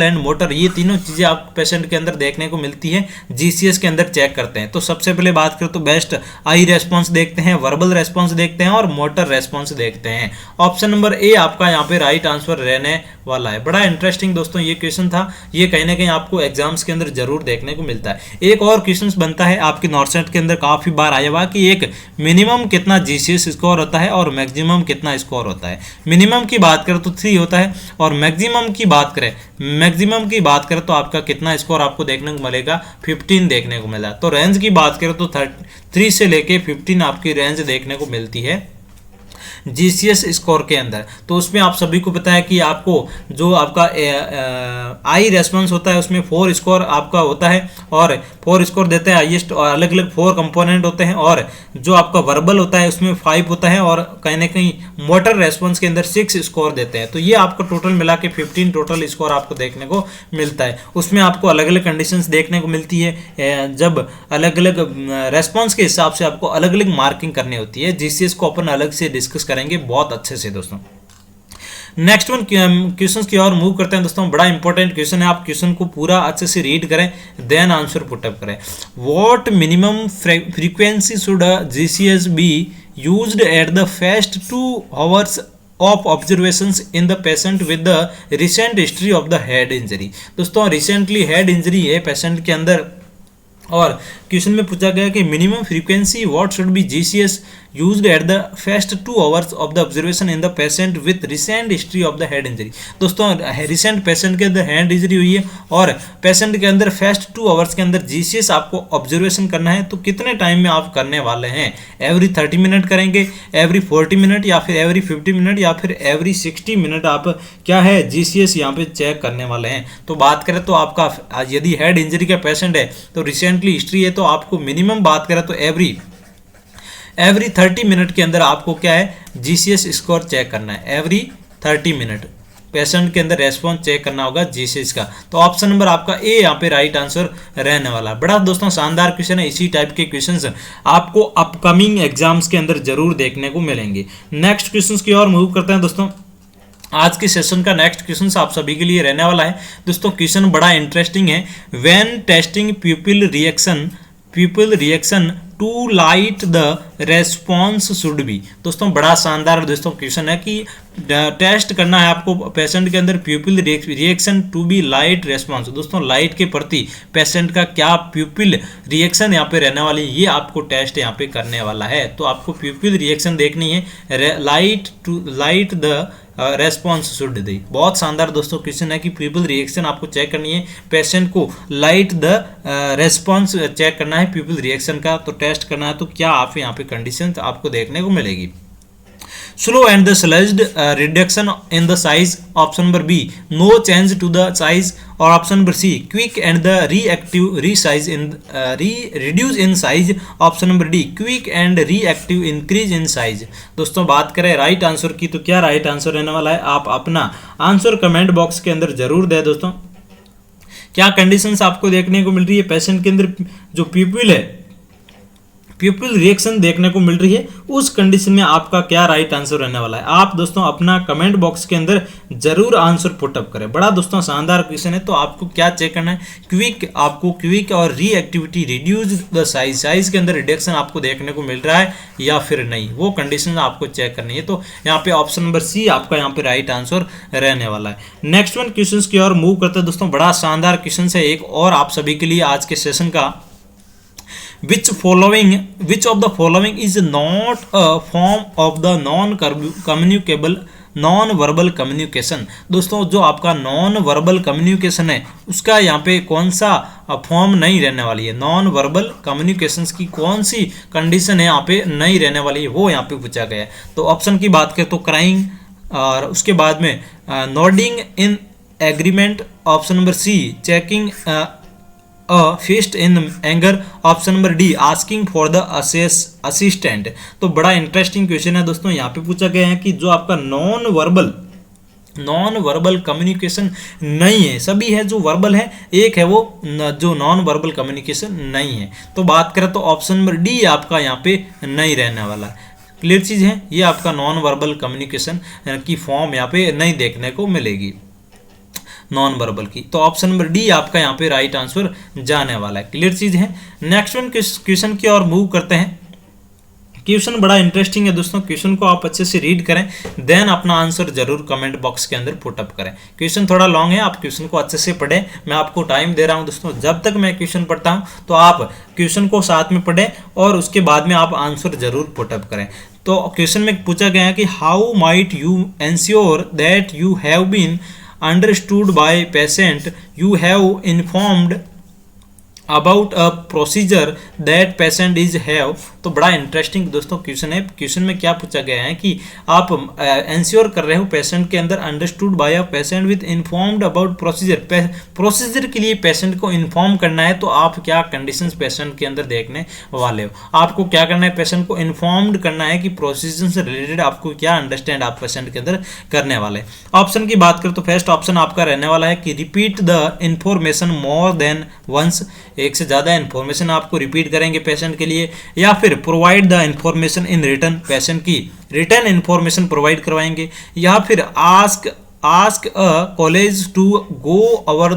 A: and motor, ये तीनों चीजें आप पेशेंट के अंदर देखने को मिलती है, GCS के अंदर चेक करते हैं। तो सबसे पहले बात करें तो बेस्ट आई रेस्पॉन्स देखते हैं, वर्बल रेस्पॉन्स देखते हैं और मोटर रेस्पॉन्स देखते हैं। ऑप्शन नंबर ए आपका यहाँ पे राइट आंसर रहने वाला है। बड़ा इंटरेस्टिंग दोस्तों ये क्वेश्चन था, ये कहीं ना कहीं आपको एग्जाम्स के अंदर जरूर देखने को मिलता है। एक और क्वेश्चन बनता है आपके नॉर्सेट के अंदर काफी बार आया हुआ कि एक मिनिमम कितना GCS स्कोर होता है और मैक्सिमम कितना स्कोर होता है। मिनिमम की बात करें तो 3 होता है और मैक्सिमम की बात करें तो आपका कितना स्कोर आपको देखने को मिलेगा, 15 देखने को मिला। तो रेंज की बात करें तो 3 से लेके 15 आपकी रेंज देखने को मिलती है GCS स्कोर के अंदर। तो उसमें आप सभी को पता है कि आपको जो आपका आई रेस्पॉन्स होता है उसमें 4 स्कोर आपका होता है और 4 स्कोर देते हैं हाईएस्ट, और अलग अलग 4 कंपोनेंट होते हैं, और जो आपका वर्बल होता है उसमें 5 होता है, और कहीं ना कहीं मोटर रेस्पॉन्स के अंदर 6 स्कोर देते हैं। तो ये आपको टोटल मिला के 15 टोटल स्कोर आपको देखने को मिलता है। उसमें आपको अलग अलग कंडीशंस देखने को मिलती है, जब अलग अलग रेस्पॉन्स के हिसाब से आपको अलग अलग मार्किंग करनी होती है। GCS को अपन अलग से डिस्कस करेंगे बहुत अच्छे से दोस्तों। नेक्स्ट वन क्वेश्चन की ओर मूव करते हैं दोस्तों। बड़ा इंपॉर्टेंट क्वेश्चन है, आप क्वेश्चन को पूरा अच्छे से रीड करें देन आंसर पुट अप करें। What minimum frequency should GCS be used at the first 2 hours of observations in the patient with the recent history of the head injury. दोस्तों recently head injury है patient के अंदर, और question में पूछा गया कि minimum frequency what should be GCS used at the first 2 hours of the observation in the patient with recent history of the head injury. दोस्तों रिसेंट पेशेंट के अंदर हेड इंजरी हुई है और पेशेंट के अंदर फर्स्ट 2 आवर्स के अंदर जीसीएस आपको ऑब्जर्वेशन करना है, तो कितने टाइम में आप करने वाले हैं? एवरी 30 मिनट करेंगे, एवरी 40 मिनट, या फिर एवरी 50 मिनट, या फिर एवरी 60 मिनट आप क्या है जीसीएस यहाँ पे चेक करने वाले हैं। तो बात करें तो आपका यदि हेड इंजरी का पेशेंट है तो रिसेंटली हिस्ट्री है, तो आपको मिनिमम बात करें तो एवरी 30 मिनट के अंदर आपको क्या है जीसीएस स्कोर चेक करना है। एवरी 30 मिनट पेशेंट के अंदर रेस्पॉन्स चेक करना होगा जीसीएस का। तो ऑप्शन नंबर आपका ए यहाँ पे राइट आंसर रहने वाला। बड़ा दोस्तों शानदार क्वेश्चन है, इसी टाइप के क्वेश्चंस आपको अपकमिंग एग्जाम्स के अंदर जरूर देखने को मिलेंगे। नेक्स्ट क्वेश्चंस की ओर मूव करते हैं दोस्तों। आज के सेशन का नेक्स्ट क्वेश्चन आप सभी के लिए रहने वाला है दोस्तों। क्वेश्चन बड़ा इंटरेस्टिंग है। When testing people reaction to light the response should be. दोस्तों बड़ा शानदार दोस्तों क्वेश्चन है कि टेस्ट करना है आपको पेशेंट के अंदर pupil reaction to be light response. दोस्तों लाइट के प्रति पेशेंट का क्या प्यूपिल रिएक्शन यहाँ पे रहने वाली, ये आपको टेस्ट यहाँ पे करने वाला है। तो आपको प्यूपिल रिएक्शन देखनी है, लाइट द रेस्पॉन्स शुड दी। बहुत शानदार दोस्तों क्वेश्चन है कि प्यूपिल रिएक्शन आपको चेक करनी है, पेशेंट को लाइट द रेस्पॉन्स चेक करना है प्यूपिल रिएक्शन का, तो टेस्ट करना है। तो क्या आप यहाँ पे कंडीशन आपको देखने को मिलेगी। Slow and the sludge reduction in the size, option number B no change to the size, और option number C quick and the reduce in size, option number D quick and reactive increase in size. दोस्तों बात करें right answer की, तो क्या right answer रहने वाला है? आप अपना आंसर कमेंट बॉक्स के अंदर जरूर दें दोस्तों। क्या कंडीशंस आपको देखने को मिल रही है पेशेंट के अंदर जो प्यूपिल रिएक्शन देखने को मिल रही है, उस कंडीशन में आपका क्या राइट आंसर रहने वाला है? आप दोस्तों अपना कमेंट बॉक्स के अंदर जरूर आंसर पुट अप करें। बड़ा दोस्तों शानदार क्वेश्चन है। तो आपको क्या चेक करना है? क्विक और रिएक्टिविटी रिड्यूस द साइज के अंदर रिडक्शन आपको देखने को मिल रहा है या फिर नहीं, वो कंडीशन आपको चेक करनी है। तो यहाँ पे ऑप्शन नंबर सी आपका यहाँ पे राइट आंसर रहने वाला है। नेक्स्ट वन क्वेश्चन की ओर मूव करते हैं दोस्तों। बड़ा शानदार क्वेश्चन है एक और आप सभी के लिए आज के सेशन का। which of the following is not a form of the non verbal communication. दोस्तों जो आपका नॉन वर्बल कम्युनिकेशन है उसका यहाँ पे कौन सा फॉर्म नहीं रहने वाली है? नॉन वर्बल कम्युनिकेशंस की कौन सी कंडीशन है यहाँ पे नहीं रहने वाली है, वो यहाँ पे पूछा गया है। तो ऑप्शन की बात करें तो क्राइंग, और उसके बाद में nodding in agreement, option number C checking fist in anger, option number D asking for the assistant. तो बड़ा इंटरेस्टिंग क्वेश्चन है दोस्तों। यहाँ पे पूछा गया है कि जो आपका नॉन वर्बल कम्युनिकेशन नहीं है, सभी है जो वर्बल है, एक है वो जो नॉन वर्बल कम्युनिकेशन नहीं है। तो बात करें तो ऑप्शन नंबर डी आपका यहाँ पे नहीं रहने वाला। क्लियर चीज है, ये आपका नॉन वर्बल कम्युनिकेशन की फॉर्म यहाँ पे नहीं देखने को मिलेगी नॉन वर्बल की। तो ऑप्शन नंबर डी आपका यहाँ पे राइट आंसर जाने वाला है। क्लियर चीज है। नेक्स्ट वन क्वेश्चन की ओर मूव करते हैं। क्वेश्चन बड़ा इंटरेस्टिंग है दोस्तों। क्वेश्चन को आप अच्छे से रीड करें, देन अपना आंसर जरूर कमेंट बॉक्स के अंदर पुट अप करें। क्वेश्चन थोड़ा लॉन्ग है, आप क्वेश्चन को अच्छे से पढ़ें। मैं आपको टाइम दे रहा हूं दोस्तों, जब तक मैं क्वेश्चन पढ़ता हूं तो आप क्वेश्चन को साथ में पढ़ें और उसके बाद में आप आंसर जरूर पुट अप करें। तो क्वेश्चन में पूछा गया है कि how might you ensure that you have been understood by patient, you have informed about a procedure that patient is have। तो बड़ा इंटरेस्टिंग दोस्तों क्वेश्चन है। क्वेश्चन में क्या पूछा गया है कि आप एंश्योर कर रहे हो पेशेंट के अंदर understood by a patient with informed about procedure के लिए पेशेंट को इन्फॉर्म करना है। तो आप क्या कंडीशंस पेशेंट के अंदर देखने वाले हो? आपको क्या करना है? पेशेंट को इन्फॉर्म्ड करना है कि प्रोसीजर से रिलेटेड आपको क्या अंडरस्टैंड आप पेशेंट के अंदर करने वाले। ऑप्शन की बात करें तो फर्स्ट ऑप्शन आपका रहने वाला है कि repeat the information more than once, एक से ज्यादा इंफॉर्मेशन आपको रिपीट करेंगे पेशेंट के लिए, या फिर provide the information in return, patient की रिटर्न इंफॉर्मेशन प्रोवाइड करवाएंगे, या फिर ask a colleague to go over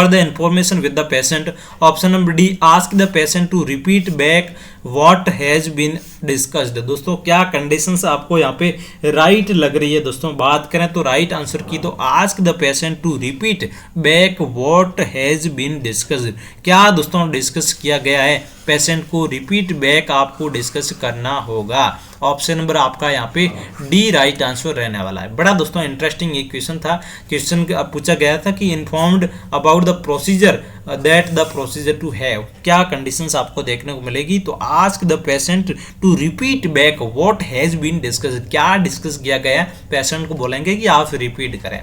A: the information with the patient, option number D ask the patient to repeat back what has been discussed. दोस्तों क्या conditions आपको यहाँ पे right लग रही है। दोस्तों बात करें तो राइट आंसर की, तो ask the patient to repeat back what has been discussed. क्या दोस्तों डिस्कस किया गया है, पेशेंट को रिपीट बैक आपको डिस्कस करना होगा। ऑप्शन नंबर आपका यहाँ पे डी राइट आंसर रहने वाला है। बड़ा दोस्तों इंटरेस्टिंग एक क्वेश्चन था। क्वेश्चन पूछा गया था कि informed about the procedure that the procedure to have, क्या कंडीशंस आपको देखने को मिलेगी। तो ask the patient to repeat back what has been discussed, क्या डिस्कस किया गया, पेशेंट को बोलेंगे कि आप रिपीट करें।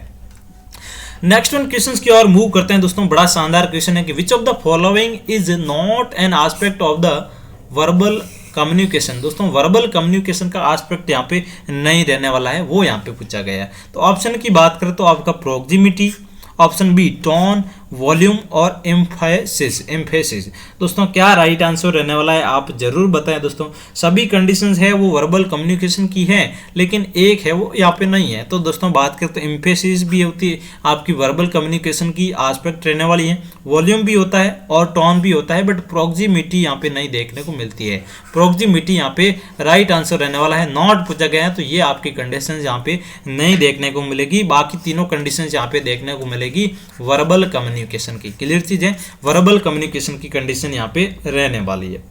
A: नेक्स्ट वन क्वेश्चन की ओर मूव करते हैं दोस्तों। बड़ा शानदार क्वेश्चन है कि विच of the following is not an aspect of the verbal communication. दोस्तों वर्बल कम्युनिकेशन का एस्पेक्ट यहाँ पे नहीं रहने वाला है, वो यहाँ पे पूछा गया है। तो ऑप्शन की बात करें तो आपका proximity, option B tone, volume और एम्फेसिस। दोस्तों क्या राइट आंसर रहने वाला है आप जरूर बताएं। दोस्तों सभी कंडीशंस है वो वर्बल कम्युनिकेशन की है, लेकिन एक है वो यहाँ पे नहीं है। तो दोस्तों बात करें तो एम्फेसिस भी होती है आपकी वर्बल कम्युनिकेशन की एस्पेक्ट रहने वाली है, वॉल्यूम भी होता है और टोन भी होता है, बट प्रोक्सिमिटी यहाँ पे नहीं देखने को मिलती है। प्रोक्सिमिटी यहाँ पे राइट आंसर रहने वाला है, नॉट पूछा गया है, तो ये आपकी कंडीशन यहाँ पे नहीं देखने को मिलेगी। बाकी तीनों कंडीशन यहाँ पे देखने को मिलेगी वर्बल कम्युनिकेशन की। क्लियर चीज है, वर्बल कम्युनिकेशन की कंडीशन यहाँ पे रहने वाली है।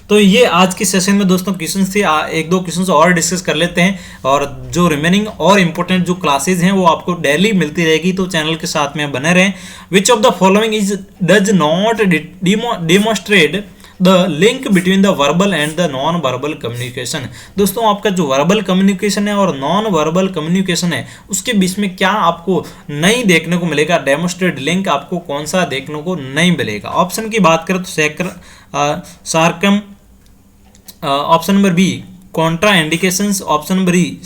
A: तो ये आज की सेशन में दोस्तों क्वेश्चन थे, एक दो क्वेश्चन और डिस्कस कर लेते हैं, और जो रिमेनिंग और इंपॉर्टेंट जो क्लासेज हैं वो आपको डेली मिलती रहेगी, तो चैनल के साथ में बने रहें। विच of the following is does not demonstrate the link between the verbal and the non verbal communication. दोस्तों आपका जो वर्बल कम्युनिकेशन है और नॉन वर्बल कम्युनिकेशन है उसके बीच में क्या आपको नहीं देखने को मिलेगा, डेमोस्ट्रेट लिंक आपको कौन सा देखने को नहीं मिलेगा। ऑप्शन की बात करें तो सार्कम, option number B contraindications, option number E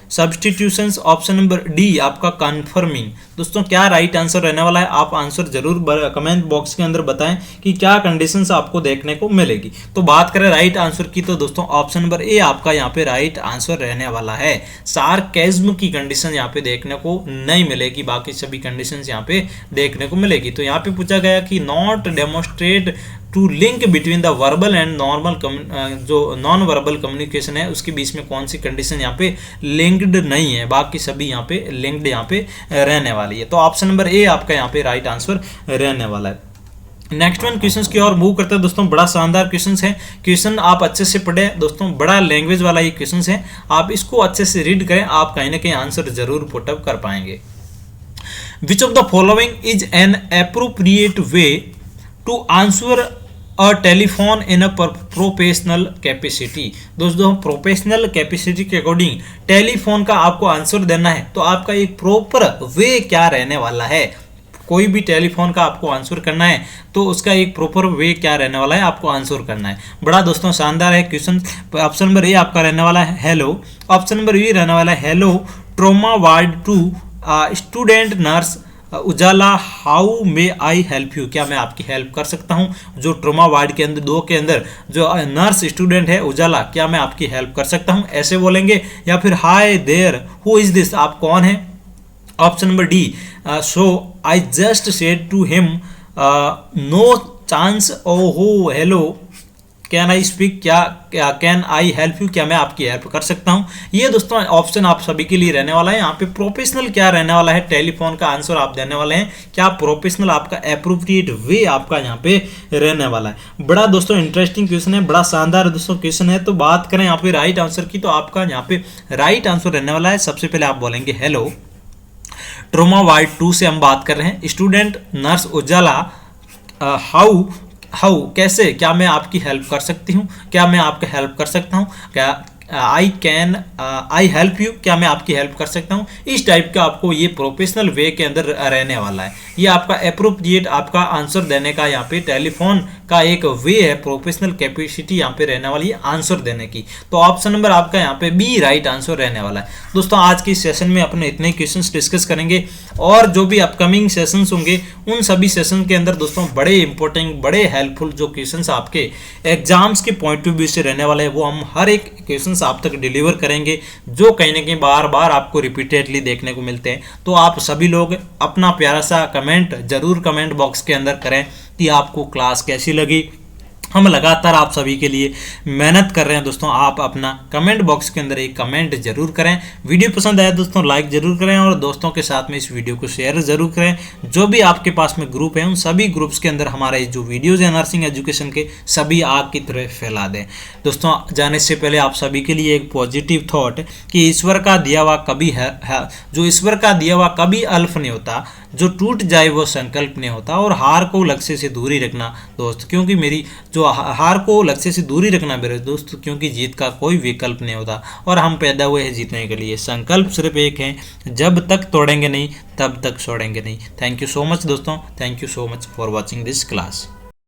A: substitutions, option number D आपका कन्फर्मिंग। दोस्तों क्या राइट आंसर रहने वाला है आप आंसर जरूर कमेंट बॉक्स के अंदर बताएं कि क्या कंडीशंस आपको देखने को मिलेगी। तो बात करें राइट आंसर की, तो दोस्तों ऑप्शन नंबर ए आपका यहाँ पे राइट आंसर रहने वाला है। सार्केज्म की कंडीशन यहाँ पे देखने को नहीं मिलेगी, बाकी सभी कंडीशन यहाँ पे देखने को मिलेगी। तो यहाँ पे पूछा गया कि not demonstrate to link between the verbal and normal जो नॉन वर्बल कम्युनिकेशन है उसके बीच में कौन सी कंडीशन यहाँ पे लिंक्ड नहीं है, बाकी सभी यहाँ पे लिंक्ड यहाँ पे रहने वाली है। तो ऑप्शन नंबर ए आपका यहाँ पे राइट आंसर रहने वाला है। नेक्स्ट वन क्वेश्चन की ओर मूव करते हैं दोस्तों। बड़ा शानदार क्वेश्चन है, क्वेश्चन आप अच्छे से पढ़े दोस्तों, बड़ा लैंग्वेज वाला ये क्वेश्चन है, आप इसको अच्छे से रीड करें, आप कहीं ना कहीं आंसर जरूर पुटअप कर पाएंगे। Which of the following is an appropriate way to answer a telephone in a professional capacity. दोस्तों प्रोफेशनल कैपेसिटी के अकॉर्डिंग टेलीफोन का आपको आंसर देना है, तो आपका एक प्रॉपर वे क्या रहने वाला है। कोई भी टेलीफोन का आपको आंसर करना है तो उसका एक प्रॉपर वे क्या रहने वाला है, आपको आंसर करना है। बड़ा दोस्तों शानदार है क्वेश्चन। ऑप्शन नंबर ए आपका रहने वाला है हेलो, ऑप्शन नंबर बी रहने वाला है hello trauma ward to student nurse Ujala how may I help you, क्या मैं आपकी हेल्प कर सकता हूं। जो ट्रोमा वार्ड के अंदर दो के अंदर जो नर्स स्टूडेंट है उजाला, क्या मैं आपकी हेल्प कर सकता हूं, ऐसे बोलेंगे। या फिर hi there who is this, आप कौन है। Option number D so I just said to him no chance ओहो हेलो कैन आई स्पीक, क्या कैन आई हेल्प यू, क्या मैं आपकी हेल्प कर सकता हूं। ये दोस्तों ऑप्शन आप सभी के लिए रहने वाला है। यहाँ पे प्रोफेशनल क्या रहने वाला है, टेलीफोन का आंसर आप देने वाले हैं, क्या प्रोफेशनल आपका एप्रोप्रिएट वे आपका यहाँ पे रहने वाला है। बड़ा दोस्तों इंटरेस्टिंग क्वेश्चन है, बड़ा शानदार दोस्तों क्वेश्चन है। तो बात करें यहाँ पे राइट आंसर की, तो आपका यहाँ पे राइट आंसर रहने वाला है, सबसे पहले आप बोलेंगे हेलो ट्रोमा वार्ड 2 से हम बात कर रहे हैं, स्टूडेंट नर्स उजाला हाउ कैसे, क्या मैं आपकी हेल्प कर सकती हूँ, क्या मैं आपकी हेल्प कर सकता हूँ, क्या आई हेल्प यू, क्या मैं आपकी हेल्प कर सकता हूँ। इस टाइप का आपको ये प्रोफेशनल वे के अंदर रहने वाला है। ये आपका एप्रोप्रिएट आपका आंसर देने का यहाँ पे टेलीफोन का एक वे है, प्रोफेशनल कैपेसिटी यहाँ पे रहने वाली है आंसर देने की। तो ऑप्शन नंबर आपका यहाँ पे बी राइट आंसर रहने वाला है। दोस्तों आज की सेशन में अपने इतने क्वेश्चंस डिस्कस करेंगे, और जो भी अपकमिंग सेशंस होंगे उन सभी सेशन के अंदर दोस्तों बड़े इंपॉर्टेंट बड़े हेल्पफुल जो क्वेश्चंस आपके एग्जाम्स के पॉइंट ऑफ व्यू से रहने वाले हैं वो हम हर एक क्वेश्चन आप तक डिलीवर करेंगे, जो कहीं ना कहीं बार बार आपको रिपीटेडली देखने को मिलते हैं। तो आप सभी लोग अपना प्यारा सा कमेंट जरूर कमेंट बॉक्स के अंदर करें कि आपको क्लास कैसी लगी, हम लगातार आप सभी के लिए मेहनत कर रहे हैं दोस्तों। आप अपना कमेंट बॉक्स के अंदर एक कमेंट जरूर करें। वीडियो पसंद आया दोस्तों लाइक जरूर करें और दोस्तों के साथ में इस वीडियो को शेयर जरूर करें। जो भी आपके पास में ग्रुप है उन सभी ग्रुप्स के अंदर हमारे जो वीडियोज़ हैं नर्सिंग एजुकेशन के सभी आग की तरह फैला दें। दोस्तों जाने से पहले आप सभी के लिए एक पॉजिटिव थॉट कि ईश्वर का दिया हुआ कभी है जो ईश्वर का दिया हुआ कभी अल्फ नहीं होता, जो टूट जाए वो संकल्प नहीं होता। और हार को लक्ष्य से दूरी रखना दोस्त, क्योंकि मेरी जो हार को लक्ष्य से दूरी रखना मेरे दोस्त, क्योंकि जीत का कोई विकल्प नहीं होता और हम पैदा हुए हैं जीतने के लिए। संकल्प सिर्फ एक है, जब तक तोड़ेंगे नहीं तब तक छोड़ेंगे नहीं। थैंक यू सो मच दोस्तों, thank you so much for watching this class.